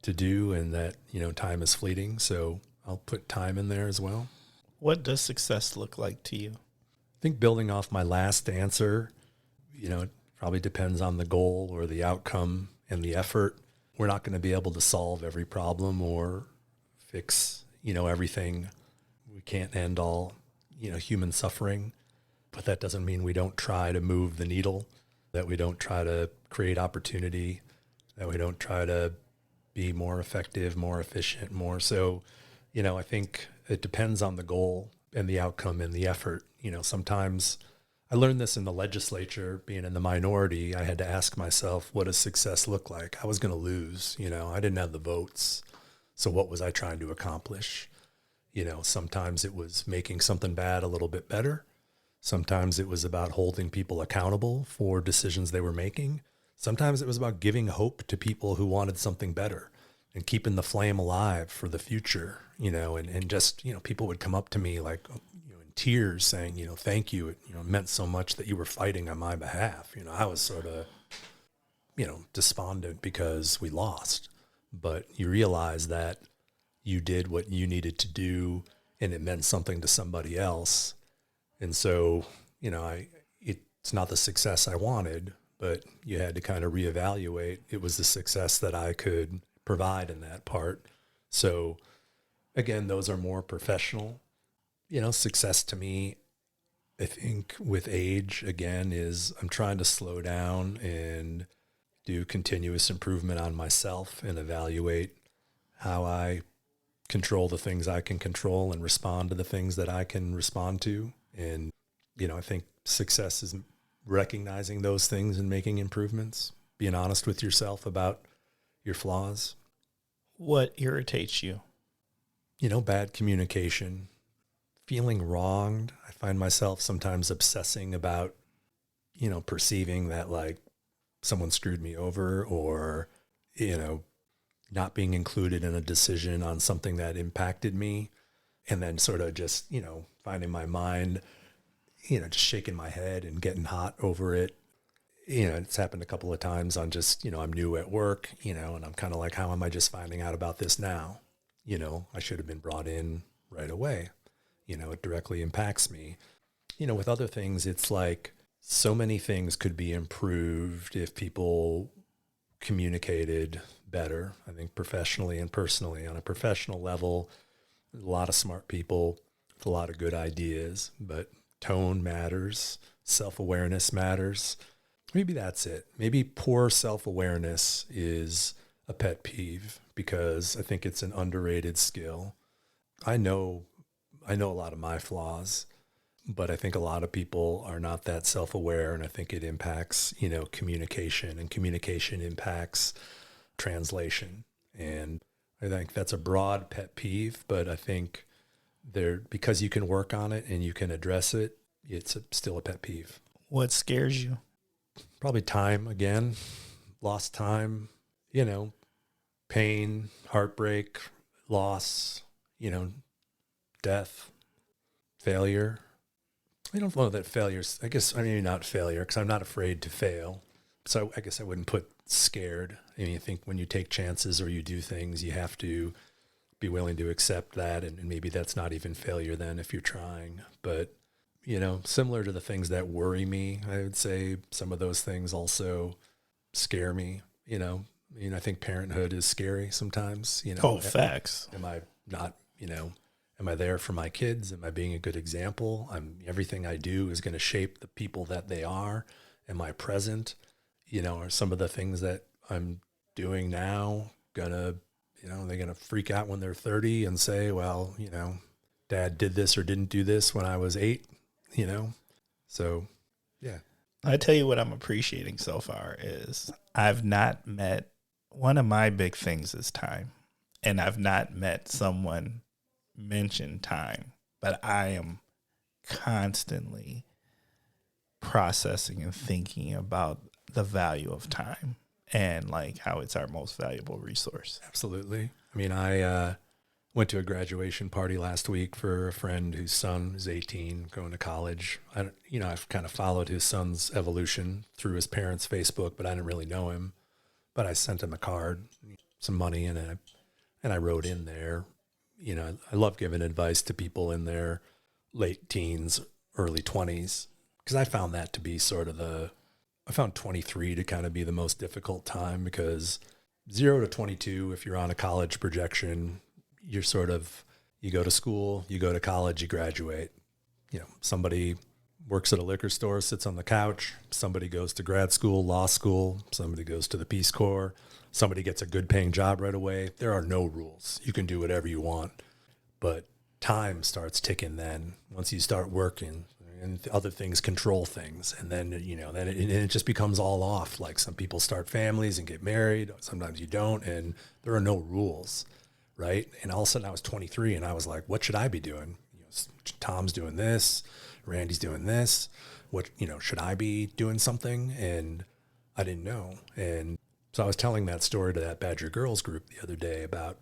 do, and that, time is fleeting. So I'll put time in there as well. What does success look like to you? I think building off my last answer, it probably depends on the goal or the outcome and the effort. We're not going to be able to solve every problem or fix, everything. We can't end all, human suffering, but that doesn't mean we don't try to move the needle, that we don't try to create opportunity, that we don't try to be more effective, more efficient, more. So, I think it depends on the goal and the outcome and the effort. Sometimes I learned this in the legislature, being in the minority. I had to ask myself, what does success look like? I was going to lose, I didn't have the votes. So what was I trying to accomplish? Sometimes it was making something bad a little bit better. Sometimes it was about holding people accountable for decisions they were making. Sometimes it was about giving hope to people who wanted something better and keeping the flame alive for the future, and just, people would come up to me like, in tears saying, thank you. It, meant so much that you were fighting on my behalf. I was sort of, despondent because we lost, but you realize that you did what you needed to do and it meant something to somebody else. And so, it's not the success I wanted, but you had to kind of reevaluate. It was the success that I could provide in that part. So again, those are more professional. Success to me, I think with age, again, is I'm trying to slow down and do continuous improvement on myself and evaluate how I control the things I can control and respond to the things that I can respond to. And, I think success is recognizing those things and making improvements, being honest with yourself about your flaws. What irritates you? Bad communication, feeling wronged. I find myself sometimes obsessing about, perceiving that like someone screwed me over, or, not being included in a decision on something that impacted me. And then sort of just, finding my mind, just shaking my head and getting hot over it. it's happened a couple of times on just, I'm new at work, and I'm kind of like, how am I just finding out about this now? I should have been brought in right away. It directly impacts me. With other things, it's like so many things could be improved if people communicated better, I think professionally and personally. On a professional level, there's a lot of smart people, a lot of good ideas, but tone matters, self-awareness matters. Maybe that's it. Maybe poor self-awareness is a pet peeve because I think it's an underrated skill. I know a lot of my flaws, but I think a lot of people are not that self-aware, and I think it impacts, communication, and communication impacts translation. And I think that's a broad pet peeve, but I think because you can work on it and you can address it, it's still a pet peeve. What scares you? Probably time again, lost time, pain, heartbreak, loss, death, failure. I don't know that failure's, not failure, because I'm not afraid to fail. So I guess I wouldn't put scared. I think when you take chances or you do things, you have to be willing to accept that. And maybe that's not even failure then if you're trying. But, similar to the things that worry me, I would say some of those things also scare me. I think parenthood is scary sometimes. Facts. Am I not, am I there for my kids? Am I being a good example? Everything I do is going to shape the people that they are. Am I present? Are some of the things that I'm doing now they're going to freak out when they're 30 and say, well, Dad did this or didn't do this when I was 8, So, yeah. I tell you what I'm appreciating so far is I've not met, one of my big things is time. And I've not met someone mention time, but I am constantly processing and thinking about the value of time and like how it's our most valuable resource. Absolutely. I went to a graduation party last week for a friend whose son is 18 going to college. I've kind of followed his son's evolution through his parents' Facebook, but I didn't really know him. But I sent him a card, some money, and I wrote in there, I love giving advice to people in their late teens, early 20s, because I found that to be I found 23 to kind of be the most difficult time, because 0 to 22, if you're on a college projection, you go to school, you go to college, you graduate. Somebody works at a liquor store, sits on the couch. Somebody goes to grad school, law school. Somebody goes to the Peace Corps. Somebody gets a good paying job right away. There are no rules. You can do whatever you want. But time starts ticking then once you start working, and other things control things. And then, it just becomes all off. Like some people start families and get married. Sometimes you don't. And there are no rules, right? And all of a sudden I was 23 and I was like, what should I be doing? Tom's doing this. Randy's doing this. What, should I be doing something? And I didn't know. And so I was telling that story to that Badger Girls group the other day about,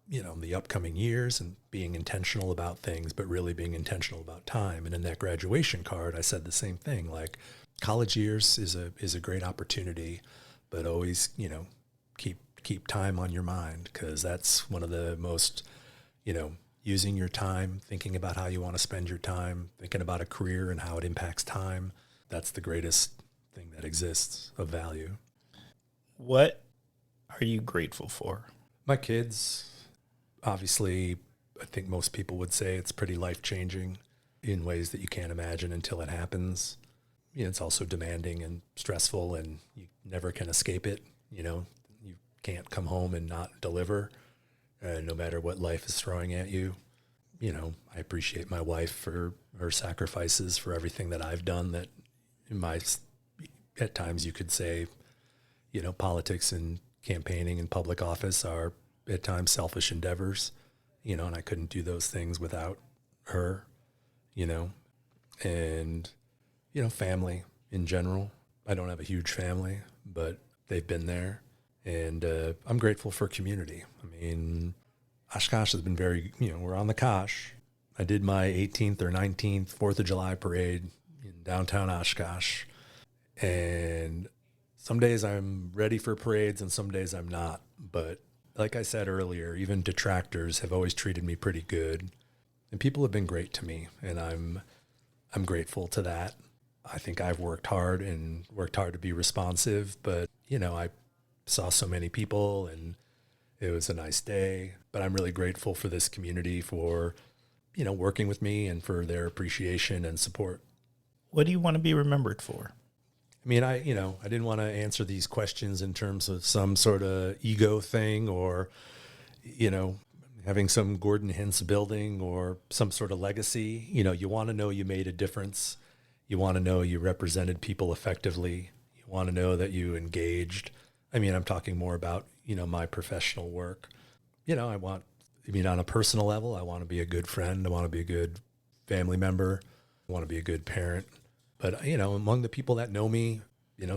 the upcoming years and being intentional about things, but really being intentional about time. And in that graduation card, I said the same thing, like college years is a great opportunity, but always, keep time on your mind, because that's one of the most, using your time, thinking about how you want to spend your time, thinking about a career and how it impacts time. That's the greatest thing that exists of value. What are you grateful for? My kids, obviously, I think most people would say it's pretty life-changing in ways that you can't imagine until it happens. It's also demanding and stressful, and you never can escape it. You can't come home and not deliver. No matter what life is throwing at you. I appreciate my wife for her sacrifices, for everything that I've done that at times you could say, politics and campaigning and public office are at times selfish endeavors, and I couldn't do those things without her, and, family in general. I don't have a huge family, but they've been there. And I'm grateful for community. Oshkosh has been very, we're on the Kosh. I did my 18th or 19th 4th of July parade in downtown Oshkosh. And some days I'm ready for parades and some days I'm not. But like I said earlier, even detractors have always treated me pretty good. And people have been great to me, and I'm grateful to that. I think I've worked hard to be responsive, but I saw so many people and it was a nice day. But I'm really grateful for this community for, working with me and for their appreciation and support. What do you want to be remembered for? I mean, I didn't want to answer these questions in terms of some sort of ego thing or, having some Gordon Hintz building or some sort of legacy. You want to know you made a difference. You want to know you represented people effectively. You want to know that you engaged. I mean, I'm talking more about, my professional work. On a personal level, I want to be a good friend. I want to be a good family member. I want to be a good parent. But, among the people that know me,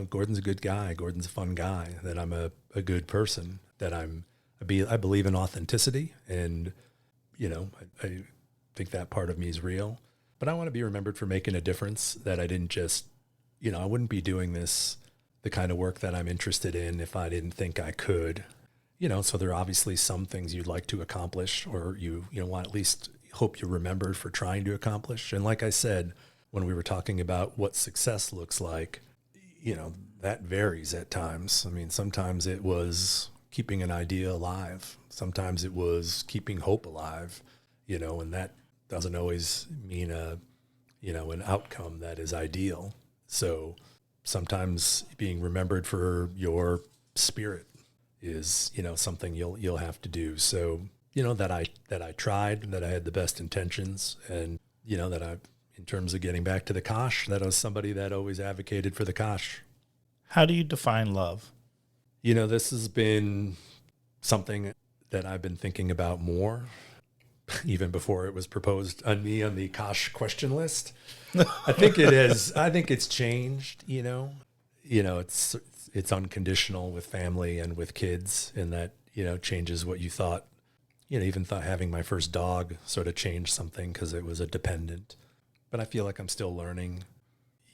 Gordon's a good guy. Gordon's a fun guy, that I'm a good person, that I believe in authenticity. And, I think that part of me is real. But I want to be remembered for making a difference, that I didn't just, I wouldn't be doing this, the kind of work that I'm interested in, if I didn't think I could. So there are obviously some things you'd like to accomplish, or you want at least hope you're remembered for trying to accomplish. And like I said, when we were talking about what success looks like, that varies at times. I mean, sometimes it was keeping an idea alive. Sometimes it was keeping hope alive, and that doesn't always mean an outcome that is ideal. So sometimes being remembered for your spirit is, something you'll have to do. So, that I tried, that I had the best intentions, and, that in terms of getting back to the Kosh, that I was somebody that always advocated for the Kosh. How do you define love? This has been something that I've been thinking about more, even before it was proposed on me on the Kosh question list. I think it is. I think it's changed, it's unconditional with family and with kids, and that, changes what you thought. Even thought having my first dog sort of changed something because it was a dependent. But I feel like I'm still learning.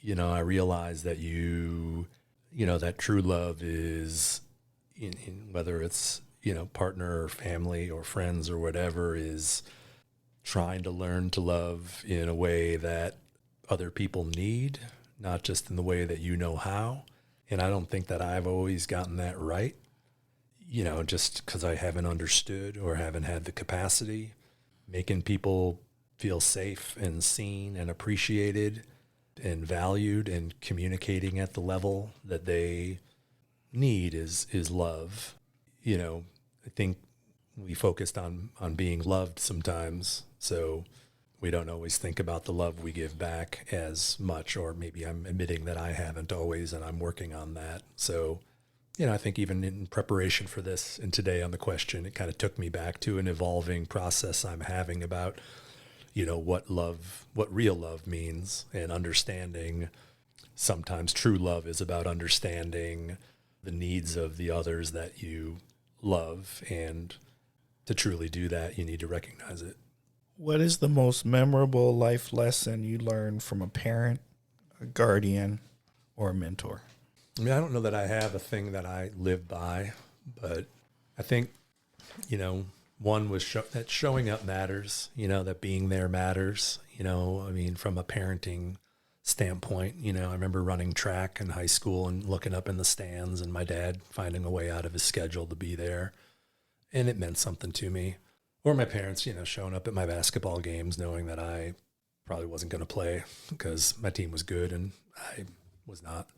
I realize that that true love is, in whether it's, partner or family or friends or whatever, is trying to learn to love in a way that other people need, not just in the way that you know how. And I don't think that I've always gotten that right, just because I haven't understood or haven't had the capacity. Making people feel safe and seen and appreciated and valued and communicating at the level that they need is love. I think we focused on being loved sometimes, so we don't always think about the love we give back as much, or maybe I'm admitting that I haven't always, and I'm working on that. So, I think even in preparation for this and today on the question, it kind of took me back to an evolving process I'm having about, what real love means, and understanding sometimes true love is about understanding the needs of the others that you love. And to truly do that, you need to recognize it. What is the most memorable life lesson you learned from a parent, a guardian, or a mentor? I mean, I don't know that I have a thing that I live by, but I think, one was that showing up matters, that being there matters, from a parenting standpoint. I remember running track in high school and looking up in the stands and my dad finding a way out of his schedule to be there. And it meant something to me. Or my parents, showing up at my basketball games knowing that I probably wasn't going to play because my team was good and I was not.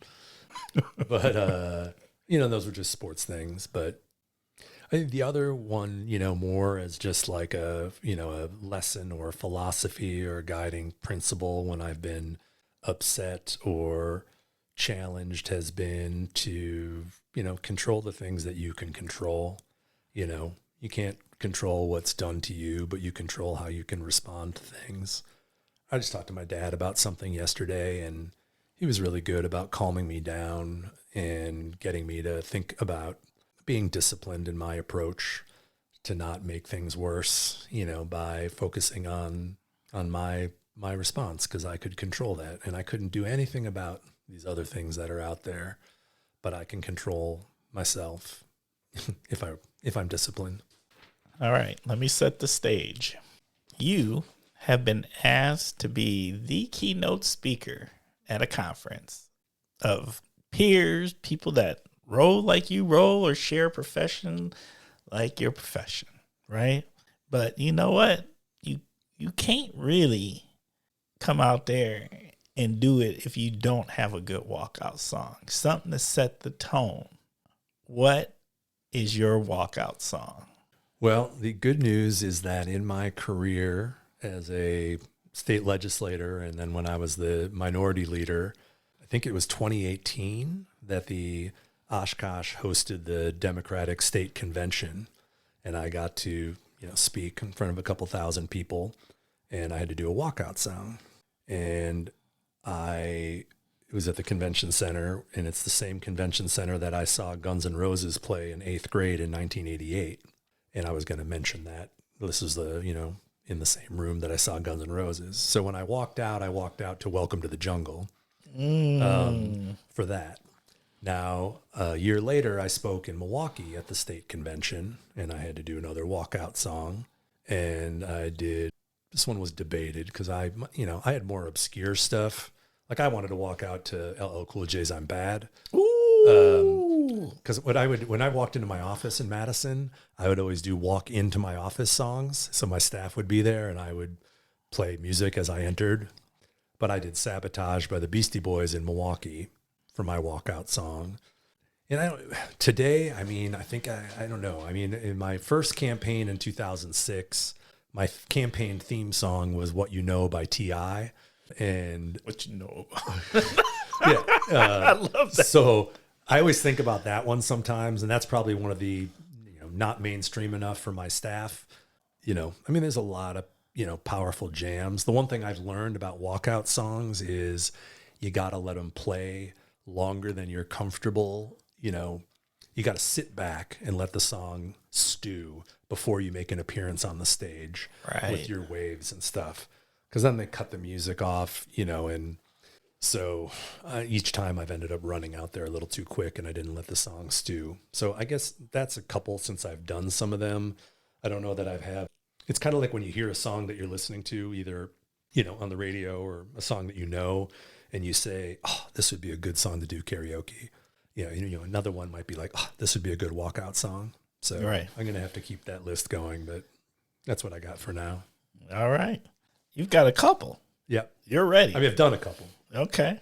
But, those were just sports things. But I think the other one, more as just like a lesson or a philosophy or a guiding principle when I've been upset or challenged has been to, control the things that you can control. You can't control what's done to you, but you control how you can respond to things. I just talked to my dad about something yesterday, and he was really good about calming me down and getting me to think about being disciplined in my approach to not make things worse, by focusing on my response, because I could control that and I couldn't do anything about these other things that are out there. but I can control myself if I'm disciplined. All right, let me set the stage. You have been asked to be the keynote speaker at a conference of peers, people that roll like you roll or share a profession like your profession, right? But you know what? You can't really come out there and do it if you don't have a good walkout song, something to set the tone. What is your walkout song? Well, the good news is that in my career as a state legislator, and then when I was the minority leader, I think it was 2018 that the Oshkosh hosted the Democratic State Convention, and I got to speak in front of a couple thousand people, and I had to do a walkout song. And it was at the convention center, and it's the same convention center that I saw Guns N' Roses play in 8th grade in 1988. And I was going to mention that this is in the same room that I saw Guns N' Roses. So when I walked out to Welcome to the Jungle for that. Now, a year later, I spoke in Milwaukee at the state convention, and I had to do another walkout song. And this one was debated because I had more obscure stuff. Like I wanted to walk out to LL Cool J's "I'm Bad." Because when I walked into my office in Madison, I would always do walk into my office songs. So my staff would be there and I would play music as I entered. But I did "Sabotage" by the Beastie Boys in Milwaukee for my walkout song. And I don't know. I mean, in my first campaign in 2006, my campaign theme song was "What You Know" by T.I. And What you know? yeah, I love that. So I always think about that one sometimes, and that's probably one of the not mainstream enough for my staff. There's a lot of powerful jams. The one thing I've learned about walkout songs is you got to let them play longer than you're comfortable. You got to sit back and let the song stew before you make an appearance on the stage with your waves and stuff. Because then they cut the music off, and so each time I've ended up running out there a little too quick and I didn't let the song stew. So I guess that's a couple since I've done some of them. I don't know that I've had. It's kind of like when you hear a song that you're listening to, either, on the radio or a song that and you say, oh, this would be a good song to do karaoke. Another one might be like, oh, this would be a good walkout song. So I'm going to have to keep that list going, but that's what I got for now. All right. You've got a couple. Yep. You're ready. I've done a couple. Okay.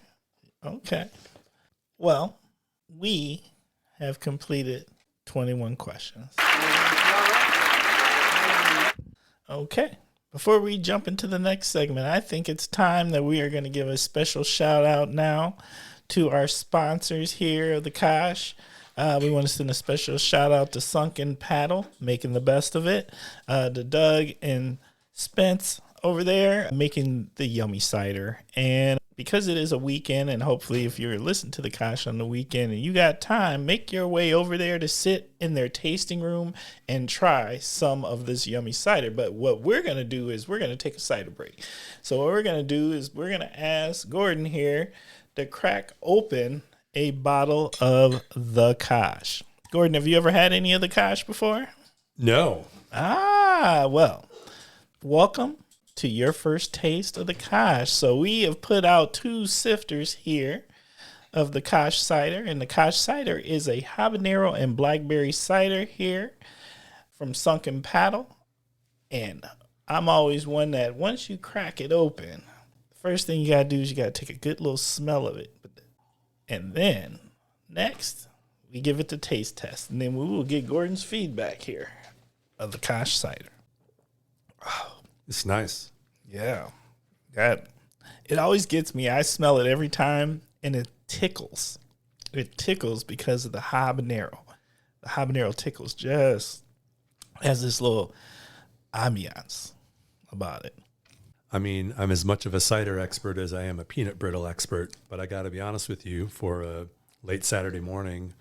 Well, we have completed 21 questions. Okay. Before we jump into the next segment, I think it's time that we are going to give a special shout out now to our sponsors here of the Kosh. We want to send a special shout out to Sunken Paddle, making the best of it. To Doug and Spence over there making the yummy cider. And because it is a weekend, and hopefully if you're listening to the Kosh on the weekend and you got time, make your way over there to sit in their tasting room and try some of this yummy cider. But what we're going to do is we're going to take a cider break. So what we're going to do is we're going to ask Gordon here to crack open a bottle of the Kosh. Gordon, have you ever had any of the Kosh before? No. Well, welcome to your first taste of the Kosh. So we have put out 2 sifters here of the Kosh cider, and the Kosh cider is a habanero and blackberry cider here from Sunken Paddle. And I'm always one that once you crack it open, the first thing you got to do is you got to take a good little smell of it. And then next, we give it the taste test, and then we will get Gordon's feedback here of the Kosh cider. It's nice. Yeah. It always gets me. I smell it every time, and it tickles. It tickles because of the habanero. The habanero tickles, just has this little ambiance about it. I mean, I'm as much of a cider expert as I am a peanut brittle expert, but I got to be honest with you, for a late Saturday morning,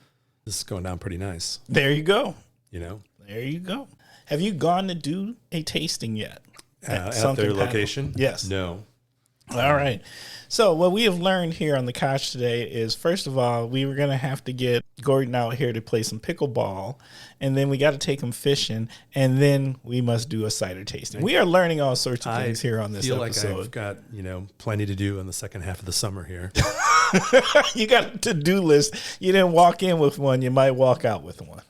this is going down pretty nice. There you go. There you go. Have you gone to do a tasting yet? At their location? Yes. No. All right. So what we have learned here on the couch today is, first of all, we were going to have to get Gordon out here to play some pickleball, and then we got to take him fishing, and then we must do a cider tasting. We are learning all sorts of things here on this episode. I feel like I've got, plenty to do in the second half of the summer here. You got a to-do list. You didn't walk in with one. You might walk out with one.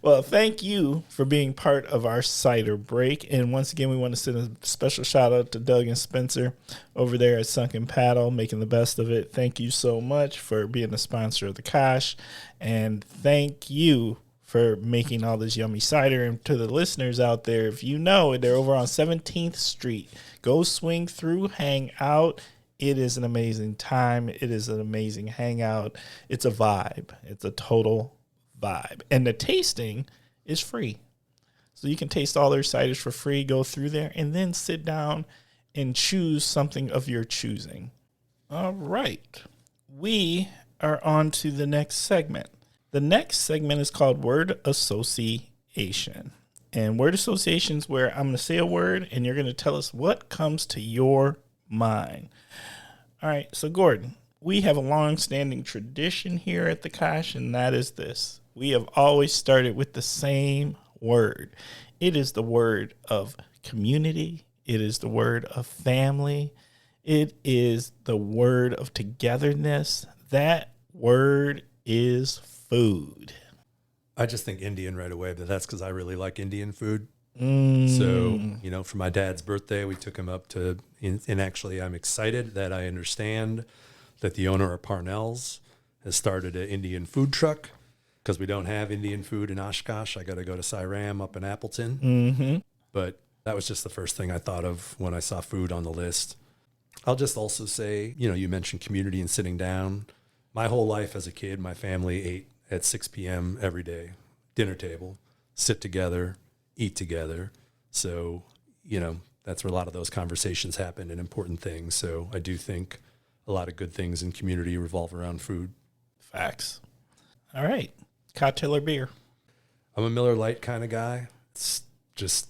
Well, thank you for being part of our cider break. And once again, we want to send a special shout out to Doug and Spencer over there at Sunken Paddle, making the best of it. Thank you so much for being a sponsor of the Kosh. And thank you for making all this yummy cider. And to the listeners out there, if you know, they're over on 17th Street. Go swing through, hang out. It is an amazing time. It is an amazing hangout. It's a vibe. It's a total vibe. And the tasting is free. So you can taste all their ciders for free, go through there, and then sit down and choose something of your choosing. All right. We are on to the next segment. The next segment is called Word Association. And word association is where I'm going to say a word, and you're going to tell us what comes to your mind. All right. So, Gordon, we have a long-standing tradition here at the Kosh, and that is this. We have always started with the same word. It is the word of community. It is the word of family. It is the word of togetherness. That word is food. I just think Indian right away, but that's because I really like Indian food. So, for my dad's birthday, we took him up to, and actually I'm excited that I understand that the owner of Parnell's has started an Indian food truck. Because we don't have Indian food in Oshkosh. I got to go to Siram up in Appleton. Mm-hmm. But that was just the first thing I thought of when I saw food on the list. I'll just also say, you mentioned community and sitting down. My whole life as a kid, my family ate at 6 p.m. every day, dinner table, sit together, eat together. So, that's where a lot of those conversations happen and important things. So I do think a lot of good things in community revolve around food. Facts. All right. Cocktail or beer? I'm a Miller Lite kind of guy. It's just,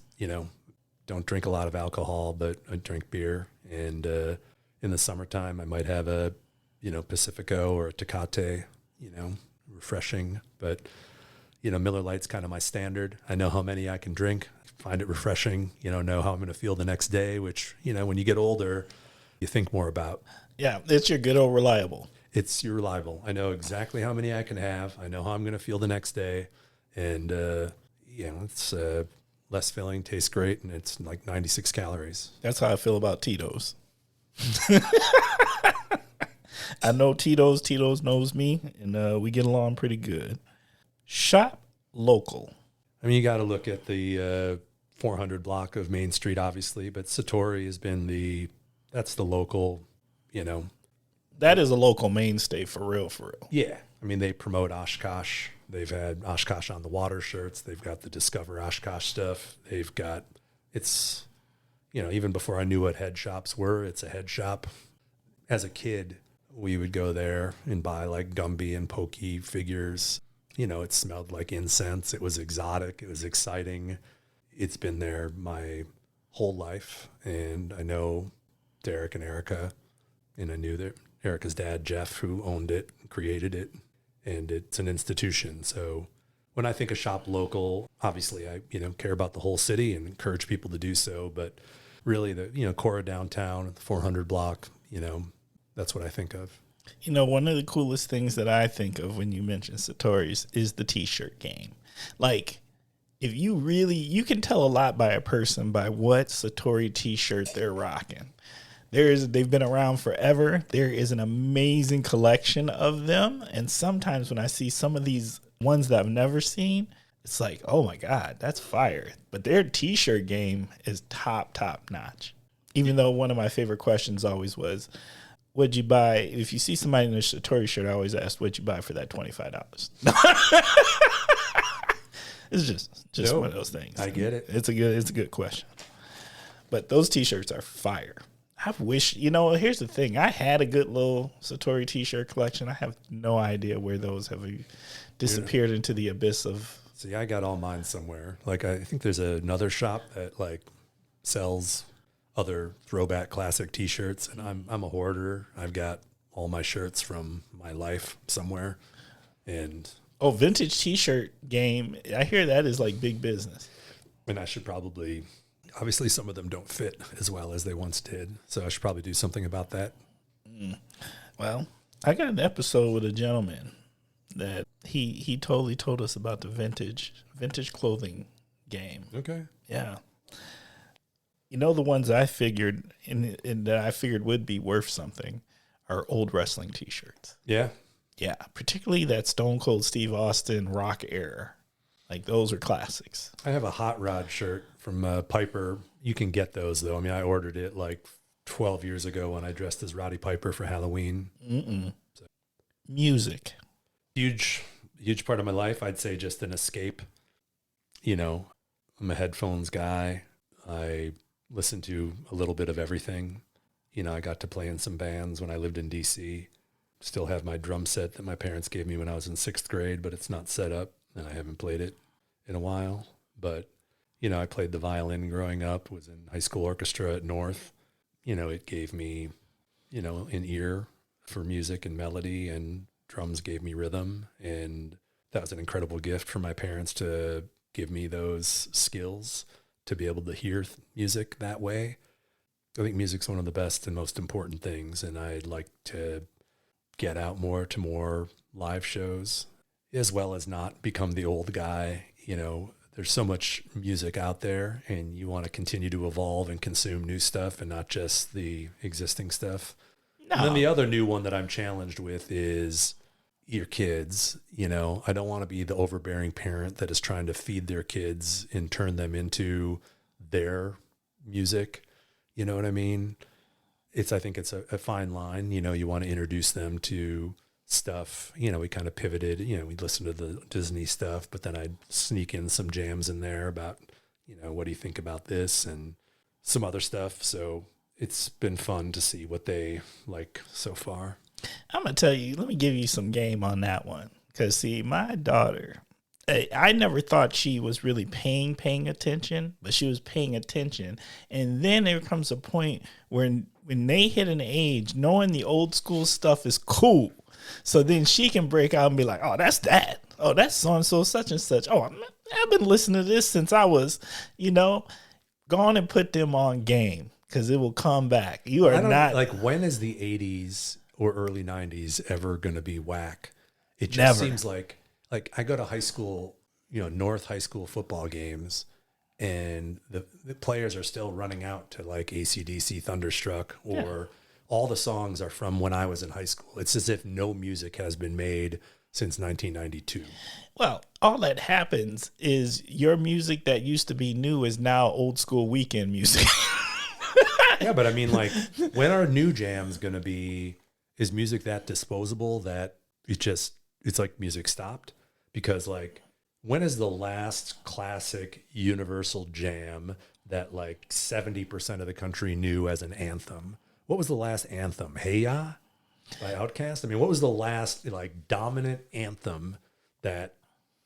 don't drink a lot of alcohol, but I drink beer. And in the summertime, I might have a, Pacifico or a Tecate, refreshing. But, Miller Lite's kind of my standard. I know how many I can drink, find it refreshing, know how I'm going to feel the next day, which, when you get older, you think more about. Yeah, it's your good old reliable. It's your reliable. I know exactly how many I can have. I know how I'm going to feel the next day. And, it's less filling, tastes great, and it's like 96 calories. That's how I feel about Tito's. I know Tito's. Tito's knows me, and we get along pretty good. Shop local. I mean, you got to look at the 400 block of Main Street, obviously, but Satori has been that's the local, That is a local mainstay for real. Yeah. I mean, they promote Oshkosh. They've had Oshkosh on the water shirts. They've got the Discover Oshkosh stuff. They've got, it's, even before I knew what head shops were, it's a head shop. As a kid, we would go there and buy like Gumby and Pokey figures. It smelled like incense. It was exotic. It was exciting. It's been there my whole life. And I know Derek and Erica, and I knew that Erica's dad, Jeff, who owned it, created it, and it's an institution. So when I think of shop local, obviously I, care about the whole city and encourage people to do so. But really the, core of downtown, the 400 block, that's what I think of. One of the coolest things that I think of when you mention Satori's is the T-shirt game. Like, if you can tell a lot by a person by what Satori T-shirt they're rocking. They've been around forever. There is an amazing collection of them. And sometimes when I see some of these ones that I've never seen, it's like, oh my God, that's fire. But their T-shirt game is top notch. Even though one of my favorite questions always was, what'd you buy? If you see somebody in a Satori shirt, I always ask, what'd you buy for that $25? It's just one of those things. I get it. It's a good question. But those T-shirts are fire. I wish, here's the thing. I had a good little Satori T-shirt collection. I have no idea where those have disappeared into the abyss of. See, I got all mine somewhere. Like, I think there's another shop that, like, sells other throwback classic T-shirts, and I'm a hoarder. I've got all my shirts from my life somewhere, and vintage T-shirt game. I hear that is like big business. I should probably, obviously some of them don't fit as well as they once did, so I should probably do something about that. Well, I got an episode with a gentleman that he totally told us about the vintage clothing game. Okay. Yeah. You know, the ones I figured in that I figured would be worth something are old wrestling T-shirts. Yeah. Yeah, particularly that Stone Cold Steve Austin Rock era. Like, those are classics. I have a Hot Rod shirt from Piper. You can get those, though. I mean, I ordered it like 12 years ago when I dressed as Roddy Piper for Halloween. So. Music. Huge part of my life. I'd say just an escape. You know, I'm a headphones guy. I listen to a little bit of everything. You know, I got to play in some bands when I lived in D.C. Still have my drum set that my parents gave me when I was in 6th grade, but it's not set up, and I haven't played it in a while. But, you know, I played the violin growing up, was in high school orchestra at North. You know, it gave me, you know, an ear for music and melody, and drums gave me rhythm. And that was an incredible gift for my parents to give me those skills to be able to hear music that way. I think music's one of the best and most important things, and I'd like to get out more to more live shows, as well as not become the old guy. You know, there's so much music out there, and you want to continue to evolve and consume new stuff and not just the existing stuff. No. And then the other new one that I'm challenged with is your kids. You know, I don't want to be the overbearing parent that is trying to feed their kids and turn them into their music. You know what I mean? I think it's a fine line. You know, you want to introduce them to stuff. You know, we kind of pivoted, you know, we listened to the Disney stuff, but then I'd sneak in some jams in there about, you know, what do you think about this and some other stuff. So it's been fun to see what they like so far. I'm going to tell you, let me give you some game on that one. Because, see, my daughter, I never thought she was really paying attention, but she was paying attention. And then there comes a point when they hit an age, knowing the old school stuff is cool. So then she can break out and be like, oh, that's that. Oh, that's so-and-so, such and such. Oh, I've been listening to this since I was, you know, go on and put them on game because it will come back. You are not. Like, when is the 80s or early 90s ever going to be whack? It just Never. Seems like I go to high school, you know, North high school football games, and the players are still running out to like AC/DC Thunderstruck, or all the songs are from when I was in high school. It's as if no music has been made since 1992. Well, all that happens is your music that used to be new is now old school weekend music. Yeah, but I mean, like, when are new jams going to be, is music that disposable that it's like music stopped? Because, like, when is the last classic universal jam that like 70% of the country knew as an anthem? What was the last anthem? Hey Ya by Outkast? I mean, what was the last like dominant anthem that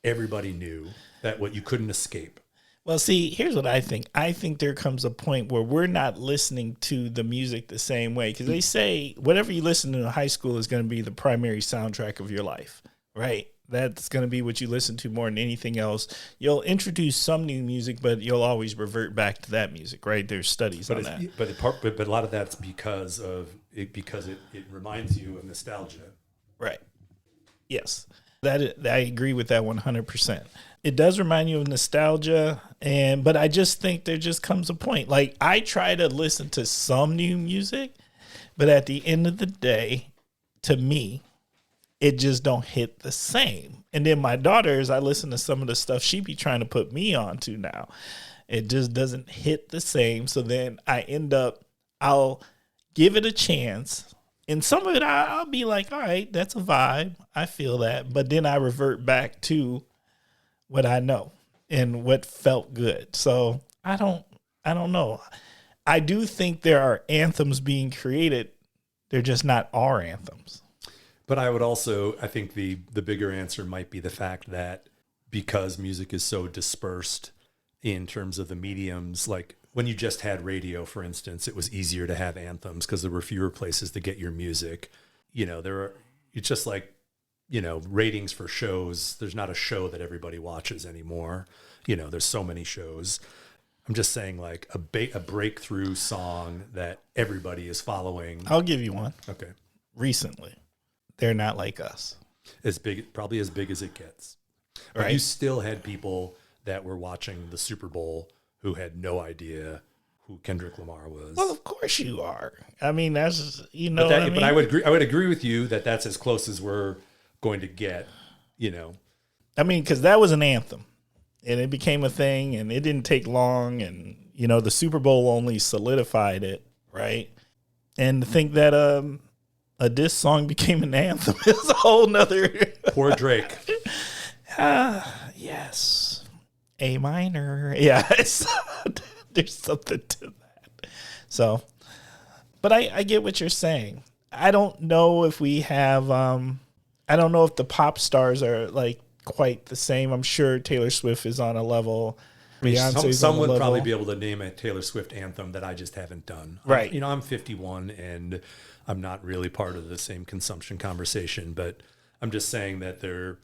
everybody knew, that what you couldn't escape? Well, see, here's what I think. I think there comes a point where we're not listening to the music the same way, because they say whatever you listen to in high school is going to be the primary soundtrack of your life, right? That's going to be what you listen to more than anything else. You'll introduce some new music, but you'll always revert back to that music, right? There's studies on that. But a lot of that's because it reminds you of nostalgia. Right. Yes. I agree with that 100%. It does remind you of nostalgia, but I just think there just comes a point. Like, I try to listen to some new music, but at the end of the day, to me, it just don't hit the same. And then my daughters, I listen to some of the stuff she be trying to put me onto now. It just doesn't hit the same. So then I'll give it a chance. And some of it, I'll be like, all right, that's a vibe. I feel that. But then I revert back to what I know and what felt good. So I don't know. I do think there are anthems being created. They're just not our anthems. But I think the bigger answer might be the fact that because music is so dispersed in terms of the mediums, like when you just had radio, for instance, it was easier to have anthems because there were fewer places to get your music. It's just like, ratings for shows. There's not a show that everybody watches anymore. There's so many shows. I'm just saying, like a breakthrough song that everybody is following. I'll give you one. Okay. Recently, They're Not Like Us. Probably as big as it gets. But Right. you still had people that were watching the Super Bowl who had no idea who Kendrick Lamar was. Well, of course you are. I mean, that's But I would agree with you that that's as close as we're going to get. I mean, because that was an anthem, and it became a thing, and it didn't take long, and the Super Bowl only solidified it, right? And to think that a diss song became an anthem is a whole nother. Poor Drake. Yes, A minor. Yeah, there's something to that. So, but I get what you're saying. I don't know if we have. I don't know if the pop stars are like quite the same. I'm sure Taylor Swift is on a level. Beyonce's Some on a would level. probably be able to name a Taylor Swift anthem that I just haven't done. Right. I'm 51 and I'm not really part of the same consumption conversation, but I'm just saying that there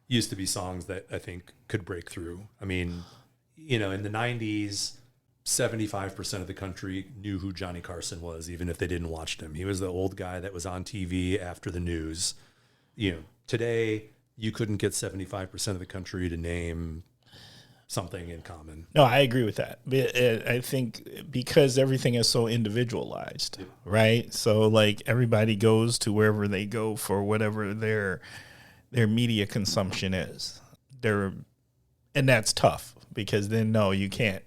used to be songs that I think could break through. I mean, in the 90s, 75% of the country knew who Johnny Carson was, even if they didn't watch him. He was the old guy that was on TV after the news. Today you couldn't get 75% of the country to name something in common. No, I agree with that. I think because everything is so individualized, right? So like everybody goes to wherever they go for whatever their media consumption is. And that's tough because then no, you can't.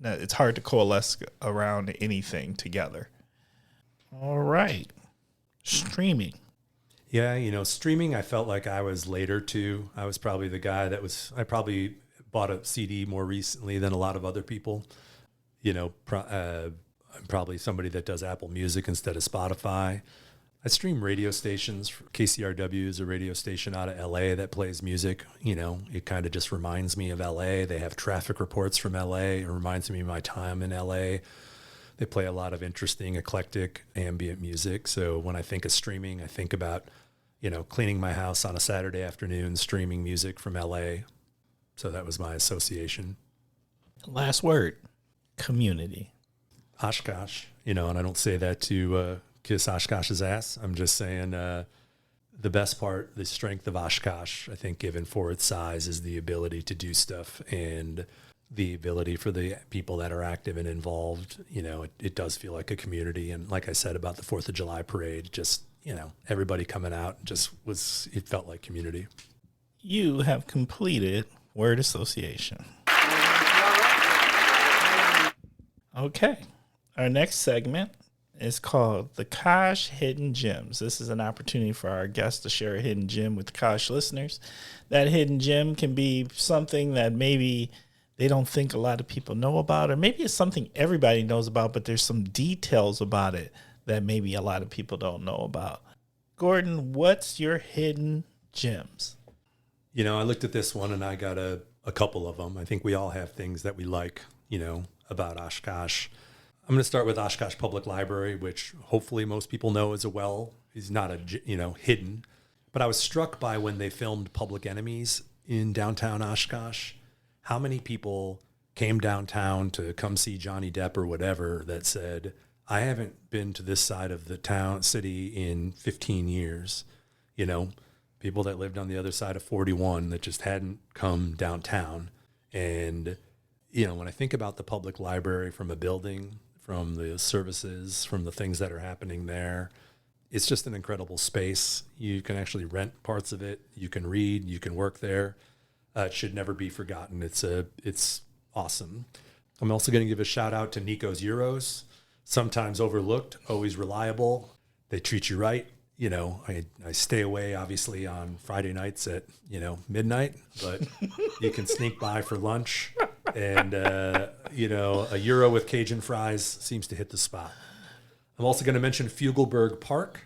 It's hard to coalesce around anything together. All right. Streaming. Yeah, streaming, I felt like I was later too. I was probably the guy I probably bought a CD more recently than a lot of other people. I'm probably somebody that does Apple Music instead of Spotify. I stream radio stations. KCRW is a radio station out of LA that plays music. It kind of just reminds me of LA. They have traffic reports from LA. It reminds me of my time in LA. They play a lot of interesting, eclectic, ambient music. So when I think of streaming, I think about, cleaning my house on a Saturday afternoon, streaming music from LA. So that was my association. Last word. Community. Oshkosh, and I don't say that to kiss Oshkosh's ass. I'm just saying the best part, the strength of Oshkosh, I think, given for its size, is the ability to do stuff and the ability for the people that are active and involved. It does feel like a community. And like I said about the 4th of July parade, just, everybody coming out it felt like community. You have completed word association. Okay. Our next segment is called the Kosh Hidden Gems. This is an opportunity for our guests to share a hidden gem with Kosh listeners. That hidden gem can be something that maybe they don't think a lot of people know about, or maybe it's something everybody knows about, but there's some details about it that maybe a lot of people don't know about. Gordon, what's your hidden gems? I looked at this one and I got a couple of them. I think we all have things that we like, about Oshkosh. I'm going to start with Oshkosh Public Library, which hopefully most people know is is not hidden. But I was struck by when they filmed Public Enemies in downtown Oshkosh, how many people came downtown to come see Johnny Depp or whatever that said, I haven't been to this side of the city in 15 years. People that lived on the other side of 41 that just hadn't come downtown. And, when I think about the public library from a building, from the services, from the things that are happening there, it's just an incredible space. You can actually rent parts of it. You can read, you can work there. It should never be forgotten. It's awesome. I'm also going to give a shout out to Nico's Euros. Sometimes overlooked, always reliable. They treat you right. I stay away obviously on Friday nights at, midnight, but you can sneak by for lunch and, a Euro with Cajun fries seems to hit the spot. I'm also going to mention Fugelberg Park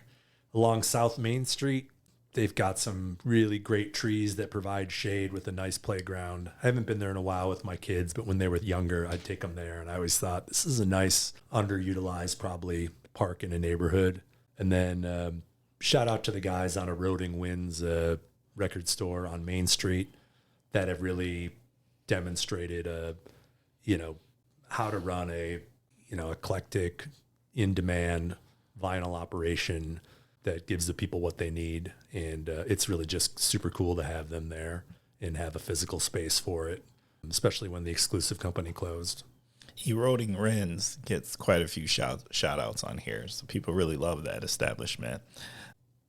along South Main Street. They've got some really great trees that provide shade with a nice playground. I haven't been there in a while with my kids, but when they were younger, I'd take them there. And I always thought this is a nice, underutilized, probably park in a neighborhood. And then shout out to the guys on Eroding Winds record store on Main Street that have really demonstrated, how to run a, eclectic, in-demand vinyl operation that gives the people what they need. And it's really just super cool to have them there and have a physical space for it, especially when the exclusive company closed. Eroding Winds gets quite a few shout outs on here. So people really love that establishment.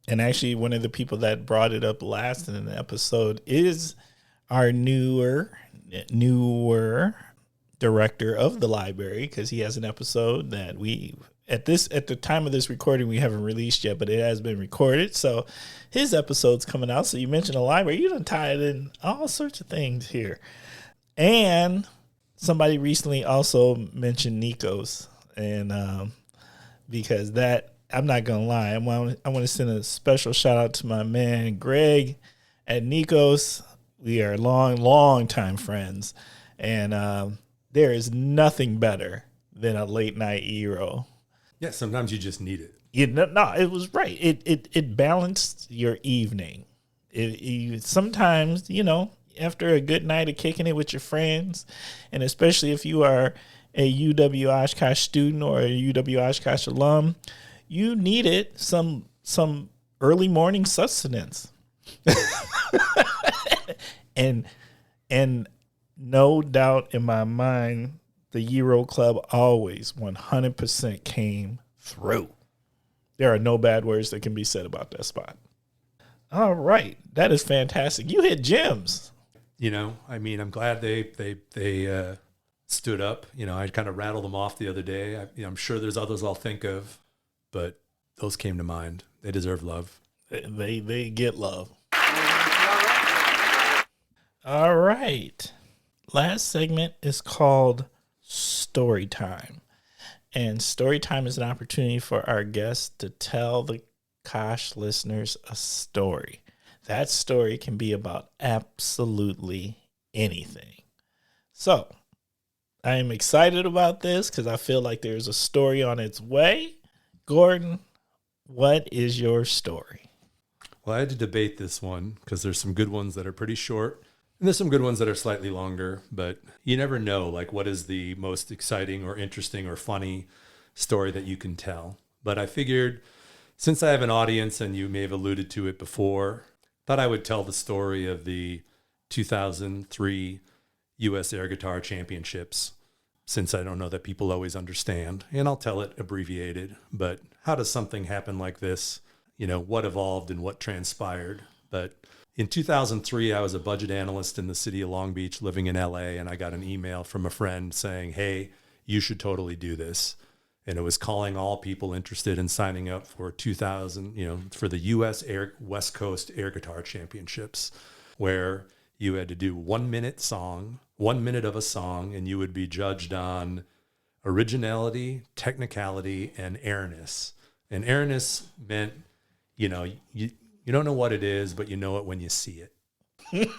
And actually, one of the people that brought it up last in the episode is our newer director of the library, because he has an episode that we at the time of this recording we haven't released yet, but it has been recorded. So his episode's coming out. So you mentioned the library, you done tied in all sorts of things here. And somebody recently also mentioned Nico's, and because that, I'm not gonna lie, I want to send a special shout out to my man Greg at Nico's. We are long time friends, and there is nothing better than a late night gyro. Yeah, sometimes you just need it. No, it was right. It balanced your evening. Sometimes, after a good night of kicking it with your friends, and especially if you are a UW Oshkosh student or a UW Oshkosh alum, you needed some early morning sustenance. and no doubt in my mind, the Gyro Club always 100% came through. There are no bad words that can be said about that spot. All right. That is fantastic. You hit gems. I'm glad they stood up. I kind of rattled them off the other day. I'm sure there's others I'll think of, but those came to mind. They deserve love. They get love. All right. Last segment is called Story Time. And story time is an opportunity for our guests to tell the Kosh listeners a story. That story can be about absolutely anything. So I am excited about this because I feel like there's a story on its way. Gordon, what is your story? Well, I had to debate this one because there's some good ones that are pretty short. And there's some good ones that are slightly longer, but you never know, what is the most exciting or interesting or funny story that you can tell. But I figured, since I have an audience, and you may have alluded to it before, thought I would tell the story of the 2003 U.S. Air Guitar Championships, since I don't know that people always understand. And I'll tell it abbreviated, but how does something happen like this? What evolved and what transpired. But in 2003, I was a budget analyst in the city of Long Beach, living in LA, and I got an email from a friend saying, hey, you should totally do this. And it was calling all people interested in signing up for 2000, for the U.S. West Coast Air Guitar Championships, where you had to do 1 minute of a song, and you would be judged on originality, technicality, and airness. And airness meant, you don't know what it is, but you know it when you see it.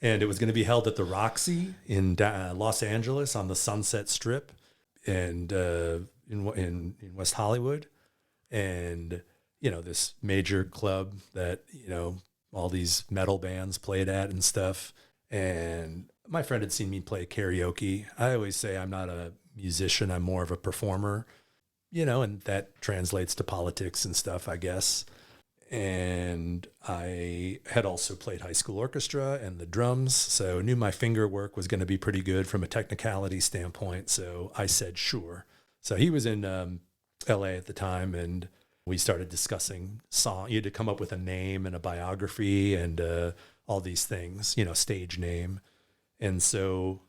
And it was going to be held at the Roxy in Los Angeles on the Sunset Strip and in West Hollywood. And, this major club that, all these metal bands played at and stuff. And my friend had seen me play karaoke. I always say I'm not a musician. I'm more of a performer, and that translates to politics and stuff, I guess. And I had also played high school orchestra and the drums, so knew my finger work was going to be pretty good from a technicality standpoint. So I said, sure. So he was in LA at the time, and we started discussing song. You had to come up with a name and a biography and all these things, stage name. And so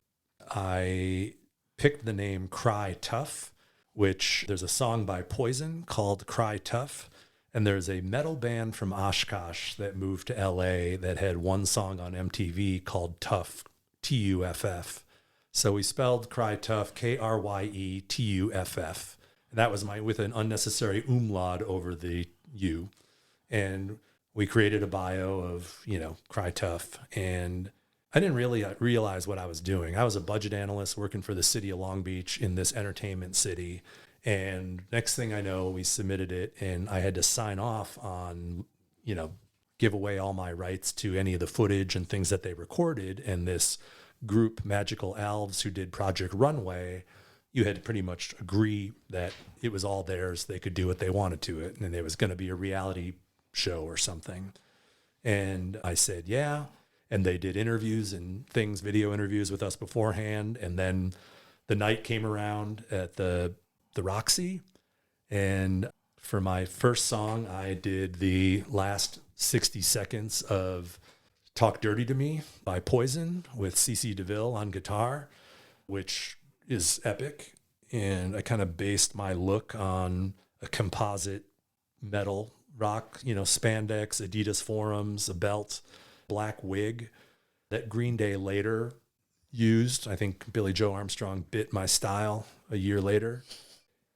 I picked the name Cry Tough, which there's a song by Poison called Cry Tough. And there's a metal band from Oshkosh that moved to LA that had one song on MTV called Tough, Tuff. So we spelled Cry Tough, Kryetuff. And that was with an unnecessary umlaut over the U. And We created a bio of, cry tough. And I didn't really realize what I was doing. I was a budget analyst working for the city of Long Beach in this entertainment city. And next thing I know, we submitted it and I had to sign off on, give away all my rights to any of the footage and things that they recorded. And this group, Magical Elves, who did Project Runway, you had to pretty much agree that it was all theirs. They could do what they wanted to it. And it was going to be a reality show or something. And I said, yeah. And they did interviews and things, video interviews with us beforehand. And then the night came around at the Roxy. And for my first song, I did the last 60 seconds of Talk Dirty to Me by Poison with CeCe DeVille on guitar, which is epic. And I kind of based my look on a composite metal rock, spandex, Adidas forums, a belt, black wig that Green Day later used. I think Billy Joe Armstrong bit my style a year later.